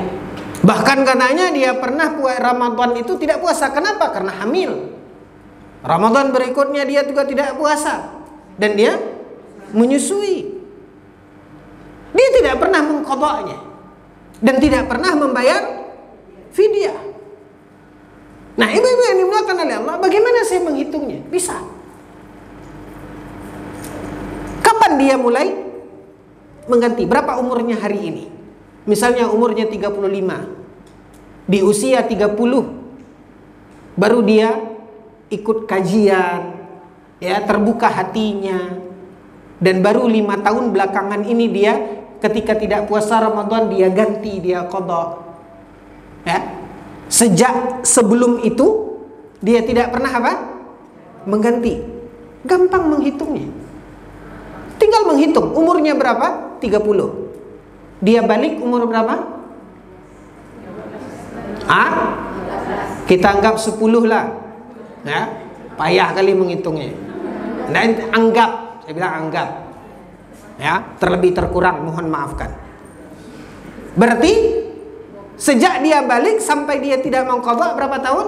Bahkan katanya dia pernah Ramadan itu tidak puasa. Kenapa? Karena hamil. Ramadan berikutnya dia juga tidak puasa. Dan dia menyusui. Dia tidak pernah mengqadanya. Dan tidak pernah membayar fidyah. Nah, ibu-ibu yang dimuliakan oleh Allah, bagaimana saya menghitungnya? Bisa. Kapan dia mulai mengganti? Berapa umurnya hari ini? Misalnya umurnya 35. Di usia 30 baru dia ikut kajian, ya, terbuka hatinya. Dan baru 5 tahun belakangan ini dia ketika tidak puasa Ramadan dia ganti, dia qadha. Ya. Sejak sebelum itu dia tidak pernah apa? Mengganti. Gampang menghitungnya. Tinggal menghitung umurnya berapa? 30. Dia balik umur berapa? Kita anggap 10 lah. Ya, payah kali menghitungnya. Dan anggap, saya bilang anggap. Ya, terlebih terkurang mohon maafkan. Berarti sejak dia balik sampai dia tidak mengqadha berapa tahun?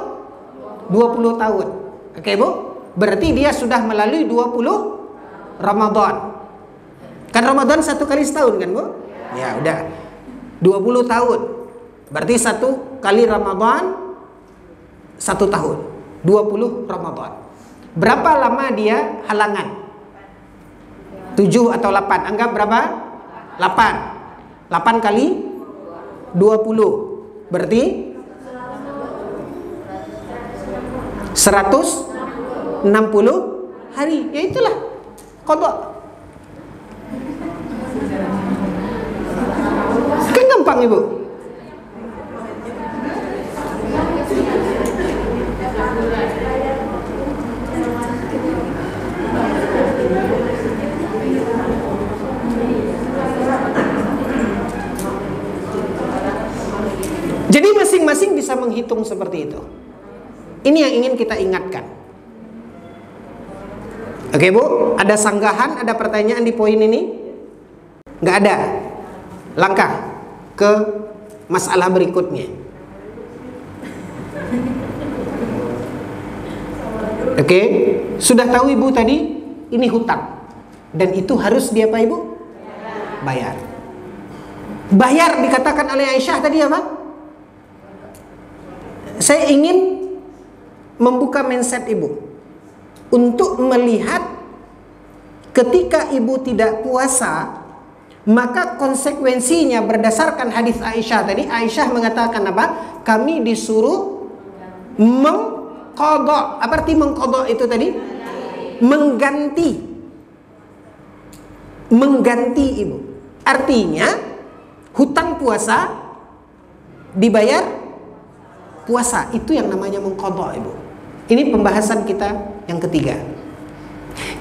20 tahun. Oke, Bu? Berarti dia sudah melalui 20 Ramadan. Kan Ramadan 1 kali setahun kan, Bu? Ya, udah. 20 tahun. Berarti 1 kali Ramadan 1 tahun. 20 Ramadan. Berapa lama dia halangan? 7 atau 8? Anggap berapa? 8. 8 kali 20 berarti 160 hari. Ya itulah qadha. Kan gampang, Ibu. Jadi masing-masing bisa menghitung seperti itu. Ini yang ingin kita ingatkan. Oke, Bu, ada sanggahan, ada pertanyaan di poin ini? Nggak ada. Langkah ke masalah berikutnya. Oke, sudah tahu Ibu tadi ini hutang. Dan itu harus dia apa, Ibu? Bayar. Bayar dikatakan oleh Aisyah tadi apa? Saya ingin membuka mindset Ibu untuk melihat ketika Ibu tidak puasa, maka konsekuensinya berdasarkan hadis Aisyah tadi. Aisyah mengatakan apa? Kami disuruh mengqadha. Apa arti mengqadha itu tadi? Mengganti. Mengganti, Ibu. Artinya hutang puasa dibayar puasa. Itu yang namanya mengqadha, Ibu. Ini pembahasan kita yang ketiga.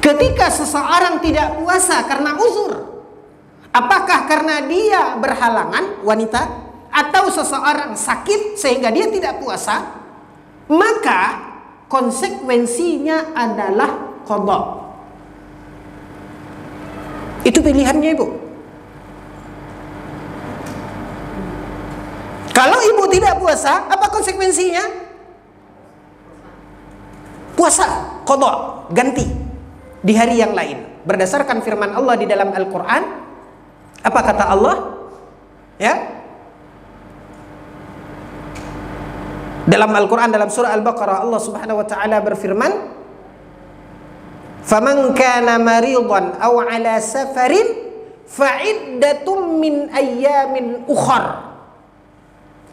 Ketika seseorang tidak puasa karena uzur, apakah karena dia berhalangan, wanita, atau seseorang sakit sehingga dia tidak puasa, maka konsekuensinya adalah qadha. Itu pilihannya, Ibu. Kalau Ibu tidak puasa, apa konsekuensinya? Puasa, qadha, ganti di hari yang lain. Berdasarkan firman Allah di dalam Al-Quran, apa kata Allah? Ya, dalam Al-Quran, dalam surah Al-Baqarah, Allah Subhanahu wa taala berfirman, "Faman kana maridan aw ala safarin fa iddatum min ayyamin ukhar."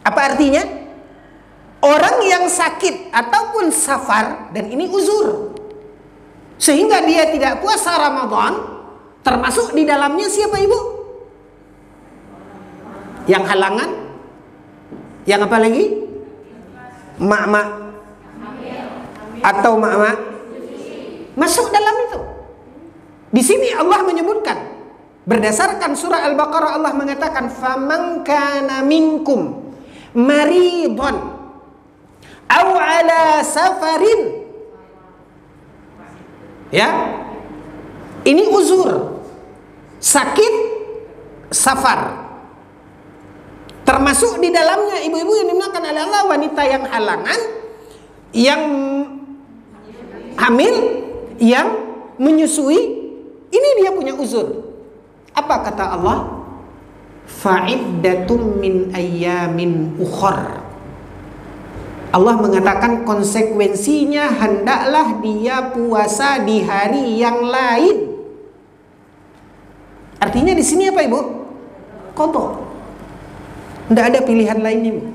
Apa artinya? Orang yang sakit ataupun safar, dan ini uzur, sehingga dia tidak puasa Ramadan, termasuk di dalamnya siapa, Ibu? Yang halangan? Yang apa lagi? Mak-mak atau mak-mak masuk dalam itu. Di sini Allah menyebutkan Berdasarkan surah Al-Baqarah Allah mengatakan faman kana minkum maridun aw ala safarin. Ya. Ini uzur. Sakit, safar. Termasuk di dalamnya ibu-ibu yang dimuliakan oleh Allah, wanita yang halangan, yang hamil, yang menyusui, ini dia punya uzur. Apa kata Allah? Fa'iddatum min ayyamin ukhar. Allah mengatakan konsekuensinya hendaklah dia puasa di hari yang lain. Artinya di sini apa, Ibu? Qadha. Tidak ada pilihan lainnya.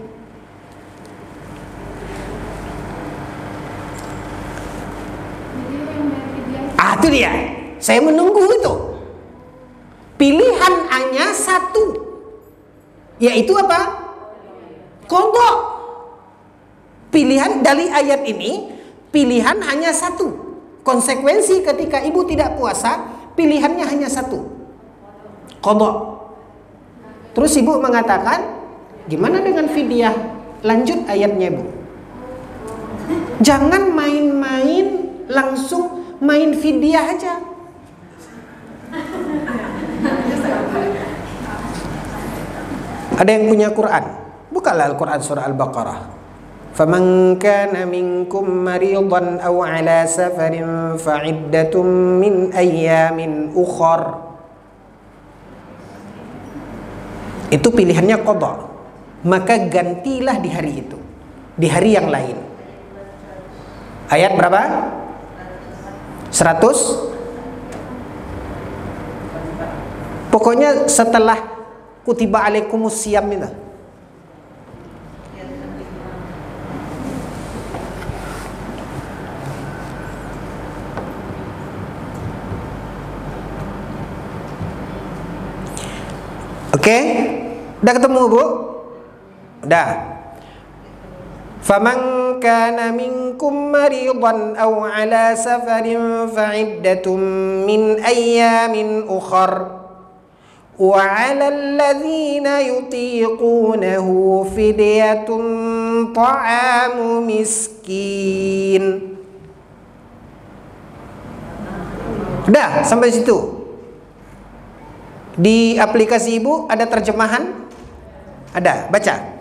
Itu dia. Saya menunggu itu. Pilihan hanya satu. Yaitu apa? Qadha. Pilihan dari ayat ini, pilihan hanya satu. Konsekuensi ketika ibu tidak puasa, pilihannya hanya satu. Qadha. Terus ibu mengatakan, gimana dengan fidyah? Lanjut ayatnya, Bu. Jangan main-main, langsung main fidyah aja. Ada yang punya Quran? Bukalah Al-Quran surah Al-Baqarah. Faman kana minkum maridan aw ala safarin fa'iddatum min ayyamin ukhar. Itu pilihannya qadha. Maka gantilah di hari itu, di hari yang lain. Ayat berapa? 100. Pokoknya setelah kutiba alaikumus siyam itu. Oke? Udah ketemu, Bu? Udah. Faman kana minkum maridan aw ala safarin fa'iddatum min ayyamin ukhar wa 'alal ladzina yutiqunahu fidyatun ta'amu miskin. Udah sampai situ. Di aplikasi ibu ada terjemahan? Ada, baca.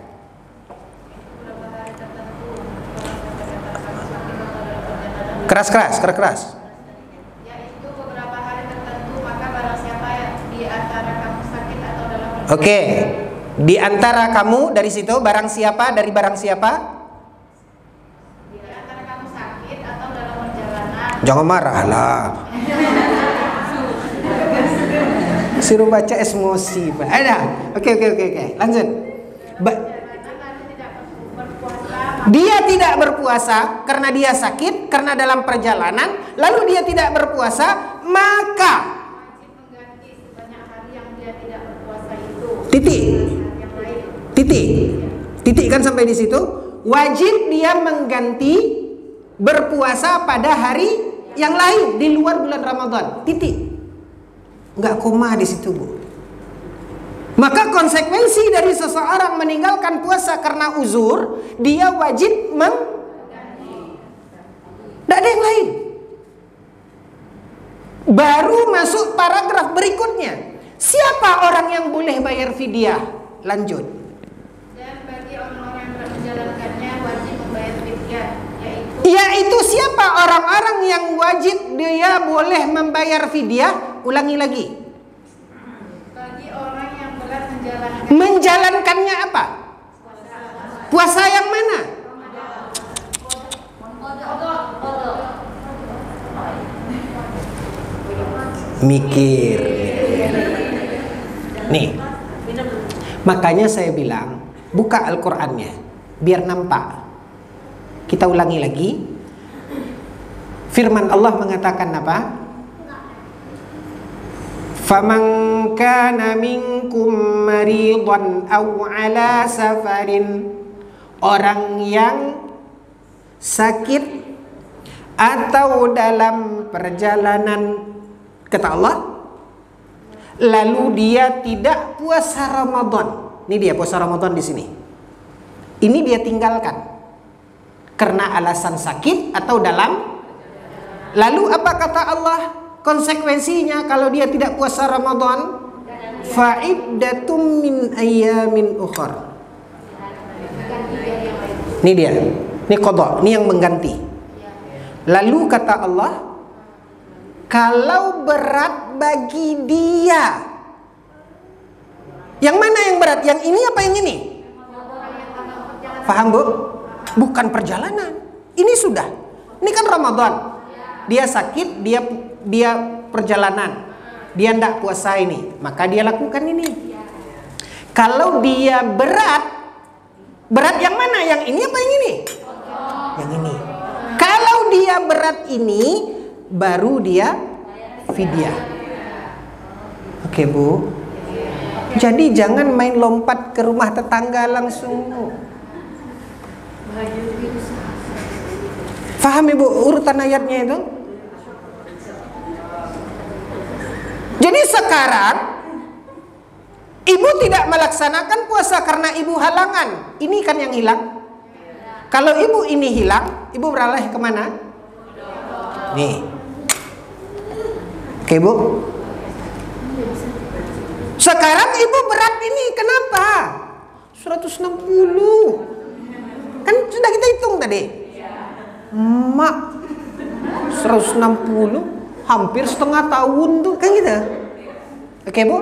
Keras. Yaitu beberapa hari tertentu, maka barang siapa di antara kamu sakit atau dalam perjalanan. Oke. Di antara kamu dari situ barang siapa, dari barang siapa? Di antara kamu sakit atau dalam perjalanan. Jangan marah lah. Suruh baca emosi, Pak. Ada. Oke. Lanjut. Dia tidak berpuasa karena dia sakit, karena dalam perjalanan, lalu dia tidak berpuasa, maka wajib mengganti sebanyak hari yang dia tidak berpuasa itu. Titik kan sampai di situ. Wajib dia mengganti berpuasa pada hari yang lain di luar bulan Ramadan. Titik. Enggak koma di situ, Bu. Maka konsekuensi dari seseorang meninggalkan puasa karena uzur, dia wajib tidak ada yang lain. Baru masuk paragraf berikutnya. Siapa orang yang boleh bayar fidyah? Lanjut. Dan bagi orang-orang yang menjalankannya wajib membayar fidyah, Yaitu siapa orang-orang yang wajib dia boleh membayar fidyah? Ulangi lagi. bagi orang yang berat Menjalankannya apa? Puasa yang mana? Mikir. Nih. Makanya saya bilang, buka Al-Qur'annya biar nampak. Kita ulangi lagi. Firman Allah mengatakan apa? Faman kana minkum maridan aw ala safarin, orang yang sakit atau dalam perjalanan, kata Allah, lalu dia tidak puasa Ramadan. Ini dia puasa Ramadan di sini. Ini dia tinggalkan karena alasan sakit atau dalam. Lalu apa kata Allah? Konsekuensinya kalau dia tidak puasa Ramadan, fa'iddatum min ayyamin ukhar. Ini dia. Ini qadha, ini yang mengganti. Lalu kata Allah, kalau berat bagi dia, yang mana yang berat? Yang ini apa yang ini? Paham Bu? Bukan perjalanan. Ini sudah. Ini kan Ramadan. Dia sakit, dia perjalanan. Dia tidak puasa ini, maka dia lakukan ini. Kalau dia berat yang mana? Yang ini apa yang ini? Yang ini. Kalau dia berat ini, baru dia fidyah. Oke Bu. Jadi jangan main lompat ke rumah tetangga langsung. Faham Ibu urutan ayatnya itu? Jadi sekarang ibu tidak melaksanakan puasa karena ibu halangan. Ini kan yang hilang. Kalau ibu ini hilang, ibu beralih kemana? Nih. Oke Bu. Sekarang ibu berat ini kenapa? 160. Kan sudah kita hitung tadi. Mak 160 hampir setengah tahun tuh kan gitu. Oke Bu.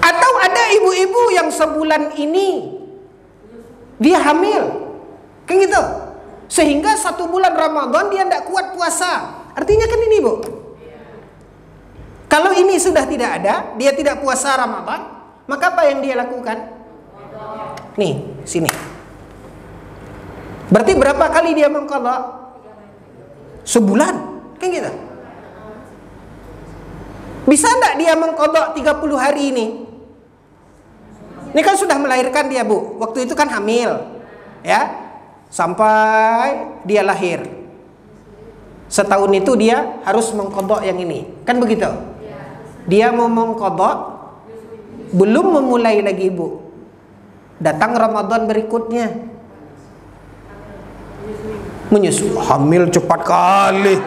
Atau ada ibu-ibu yang sebulan ini dia hamil, kan gitu. Sehingga 1 bulan Ramadan dia tidak kuat puasa. Artinya kan ini Bu. Kalau ini sudah tidak ada, dia tidak puasa Ramadan, maka apa yang dia lakukan? Nih, sini. Berarti berapa kali dia mengqadha? Sebulan, kan gitu. Bisa enggak dia mengqadha 30 hari ini? Ini kan sudah melahirkan dia Bu. Waktu itu kan hamil, ya, sampai dia lahir. Setahun itu dia harus mengqadha yang ini, kan begitu? Dia mau mengqadha, belum memulai lagi Bu. Datang Ramadan berikutnya, menyusui, hamil cepat kali.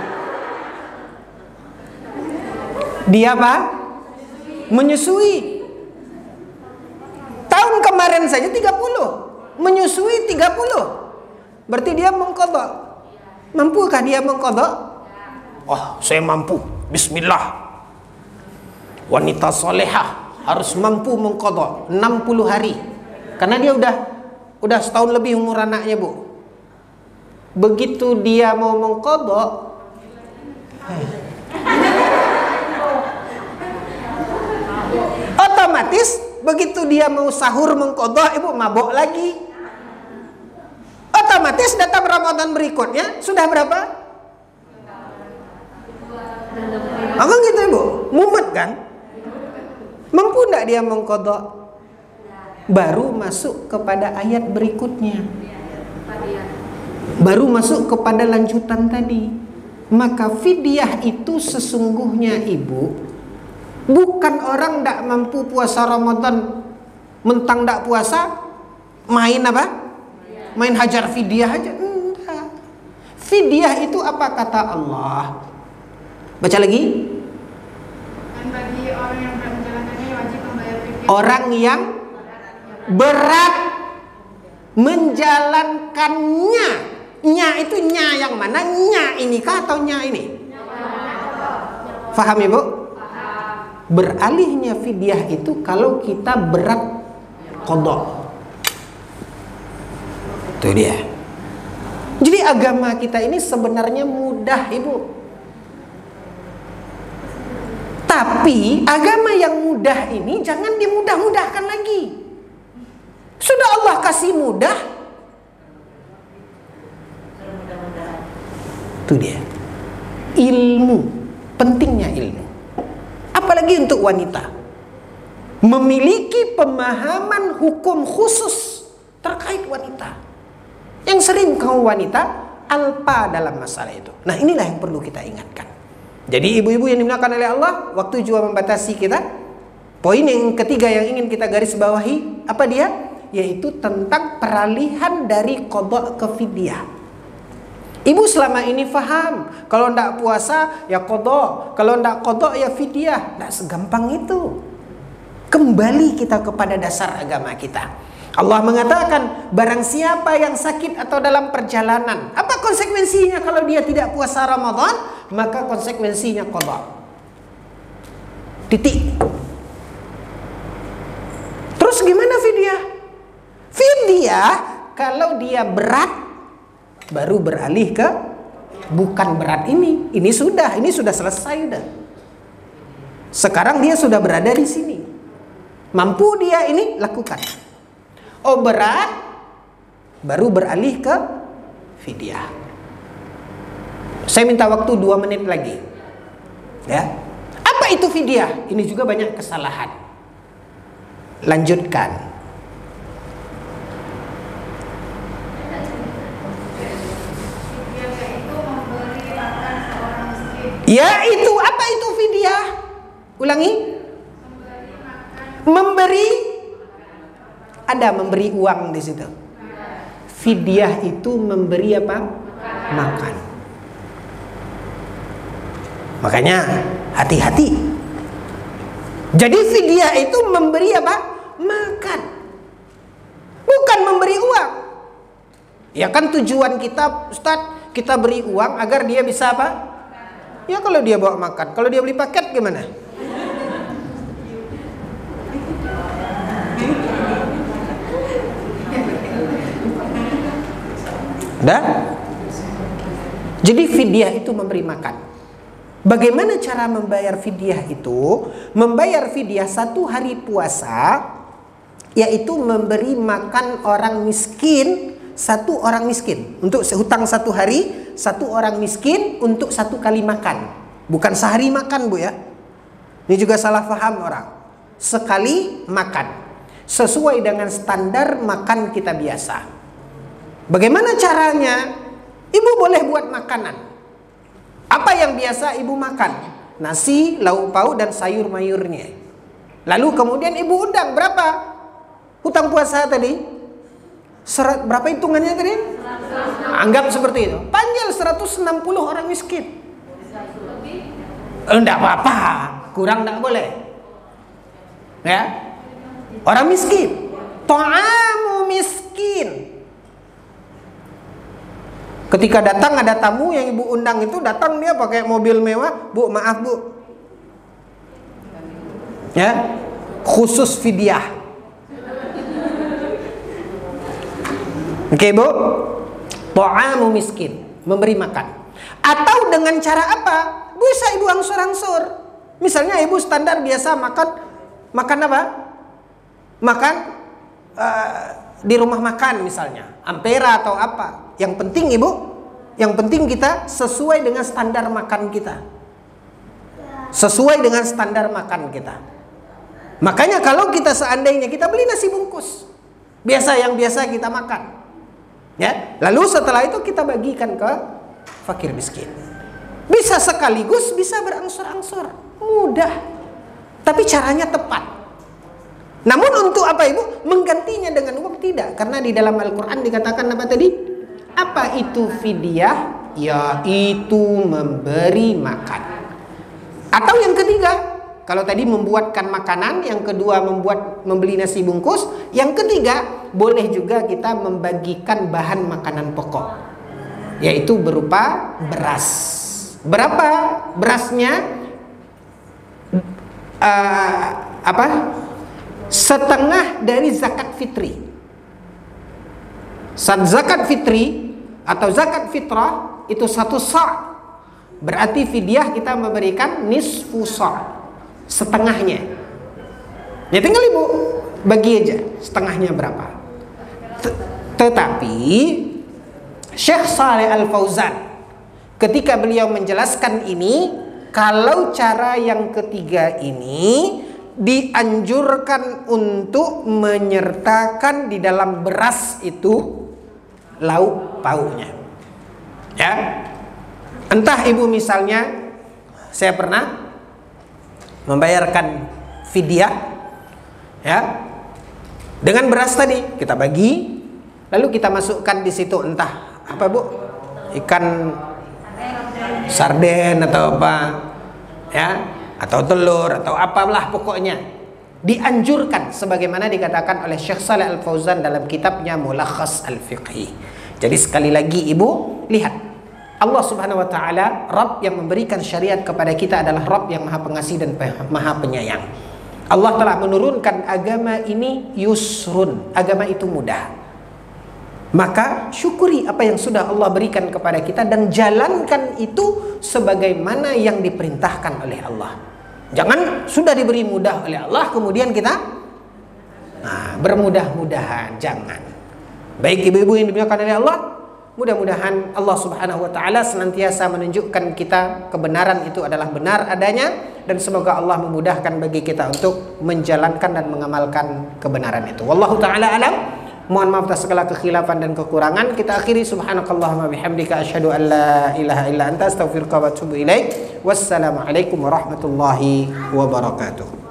Dia apa? Menyusui. Tahun kemarin saja 30, menyusui 30. Berarti dia mengqadha. Mampukah dia mengqadha? Oh, saya mampu. Bismillah. Wanita solehah harus mampu mengqadha 60 hari. Karena dia udah setahun lebih umur anaknya Bu. Begitu dia mau mengqadha, otomatis begitu dia mau sahur mengqadha, ibu mabok lagi. Otomatis datang Ramadan berikutnya sudah berapa? Apa gitu Ibu? Mumet kan? Mampu enggak dia mengqadha? Baru masuk kepada ayat berikutnya. Baru masuk kepada lanjutan tadi. Maka fidyah itu sesungguhnya Ibu, bukan orang tidak mampu puasa Ramadan, mentang tidak puasa, main apa? Main hajar fidyah aja. Enggak. Fidyah itu apa kata Allah? Baca lagi. Dan bagi orang yang berat menjalankannya wajib membayar fidyah. Orang yang berat menjalankannya. Nya itu nya yang mana? Nya ini kah atau nya ini? Faham Ibu? Beralihnya fidyah itu kalau kita berat qadha. Itu dia. Jadi agama kita ini sebenarnya mudah Ibu. Tapi agama yang mudah ini jangan dimudah-mudahkan lagi. Sudah Allah kasih mudah. Itu dia. Ilmu, pentingnya ilmu. Apalagi untuk wanita. Memiliki pemahaman hukum khusus terkait wanita. Yang sering kaum wanita alpa dalam masalah itu. Nah, inilah yang perlu kita ingatkan. Jadi ibu-ibu yang dimuliakan oleh Allah, waktu juga membatasi kita. Poin yang ketiga yang ingin kita garis bawahi, apa dia? Yaitu tentang peralihan dari qadha ke fidyah. Ibu selama ini faham, kalau ndak puasa ya qadha, kalau ndak qadha ya fidyah. Ndak segampang itu. Kembali kita kepada dasar agama kita. Allah mengatakan, barang siapa yang sakit atau dalam perjalanan, apa konsekuensinya kalau dia tidak puasa Ramadan? Maka konsekuensinya qadha. Titik. Terus gimana fidyah? Fidyah kalau dia berat baru beralih ke bukan berat ini. Ini sudah selesai dah. Sekarang dia sudah berada di sini. Mampu dia ini lakukan. Oh berat, baru beralih ke fidyah. Saya minta waktu 2 menit lagi. Ya. Apa itu fidyah? Ini juga banyak kesalahan. Lanjutkan. Ya itu, apa itu fidyah? Ulangi. Memberi. Ada memberi uang di situ. Fidyah itu memberi apa? Makan. Makanya hati-hati. Jadi fidyah itu memberi apa? Makan. Bukan memberi uang. Ya kan tujuan kita, Ustaz, kita beri uang agar dia bisa apa? Ya kalau dia bawa makan. Kalau dia beli paket gimana? Dah? Jadi fidyah itu memberi makan. Bagaimana cara membayar fidyah itu? Membayar fidyah 1 hari puasa, yaitu memberi makan orang miskin, 1 orang miskin. Untuk hutang 1 hari, 1 orang miskin untuk 1 kali makan. Bukan sehari makan, Bu ya. Ini juga salah paham orang. Sekali makan. Sesuai dengan standar makan kita biasa. Bagaimana caranya? Ibu boleh buat makanan. Apa yang biasa ibu makan? Nasi, lauk pauk, dan sayur mayurnya. Lalu kemudian ibu undang berapa? Hutang puasa tadi? Berapa hitungannya tadi? Anggap seperti itu. Panggil 160 orang miskin. Enggak apa-apa, kurang enggak boleh. Ya. Orang miskin. Ta'amu miskin. Ketika datang ada tamu yang ibu undang itu, datang dia pakai mobil mewah, Bu, maaf Bu. Ya, khusus fidyah. Oke, Bu. Ta'amu miskin, memberi makan. Atau dengan cara apa? Bisa ibu angsur-angsur. Misalnya ibu standar biasa makan apa? Makan di rumah makan misalnya, Ampera atau apa. Yang penting ibu, yang penting kita sesuai dengan standar makan kita. Sesuai dengan standar makan kita. Makanya kalau kita seandainya kita beli nasi bungkus, yang biasa kita makan, ya, lalu setelah itu kita bagikan ke fakir miskin. Bisa sekaligus, bisa berangsur-angsur, mudah. Tapi caranya tepat. Namun untuk apa ibu? Menggantinya dengan uang tidak. Karena di dalam Al-Quran dikatakan apa tadi? Apa itu fidyah? Yaitu memberi makan. Atau yang ketiga, kalau tadi membuatkan makanan, yang kedua membeli nasi bungkus, yang ketiga boleh juga kita membagikan bahan makanan pokok, yaitu berupa beras. Berapa berasnya? Setengah dari zakat fitri. Zakat fitri atau zakat fitrah itu 1 sa'. Berarti fidyah kita memberikan nisfu sa', setengahnya. Ya tinggal ibu bagi aja setengahnya berapa. Tetapi Syekh Shalih Al-Fauzan ketika beliau menjelaskan ini, kalau cara yang ketiga ini dianjurkan untuk menyertakan di dalam beras itu lauk pauknya. Ya. Entah ibu misalnya saya pernah membayarkan fidyah ya. Dengan beras tadi kita bagi, lalu kita masukkan di situ entah apa Bu? Ikan sarden atau apa ya, atau telur atau apalah pokoknya. Dianjurkan sebagaimana dikatakan oleh Syekh Shalih Al Fauzan dalam kitabnya Mulakhas Al-Fiqhi. Jadi sekali lagi Ibu, lihat, Allah Subhanahu wa taala, Rabb yang memberikan syariat kepada kita adalah Rabb yang Maha Pengasih dan Maha Penyayang. Allah telah menurunkan agama ini yusrun, agama itu mudah. Maka syukuri apa yang sudah Allah berikan kepada kita dan jalankan itu sebagaimana yang diperintahkan oleh Allah. Jangan sudah diberi mudah oleh Allah kemudian kita bermudah-mudahan, jangan. Baik ibu-ibu yang dimuliakan oleh Allah, mudah-mudahan Allah Subhanahu wa taala senantiasa menunjukkan kita kebenaran itu adalah benar adanya, dan semoga Allah memudahkan bagi kita untuk menjalankan dan mengamalkan kebenaran itu. Wallahu taala alam. Mohon maaf atas segala kekhilafan dan kekurangan. Kita akhiri subhanakallahumma bihamdika asyhadu an la ilaha illa anta astaghfiruka wa atubu ilaik. Wassalamualaikum warahmatullahi wabarakatuh.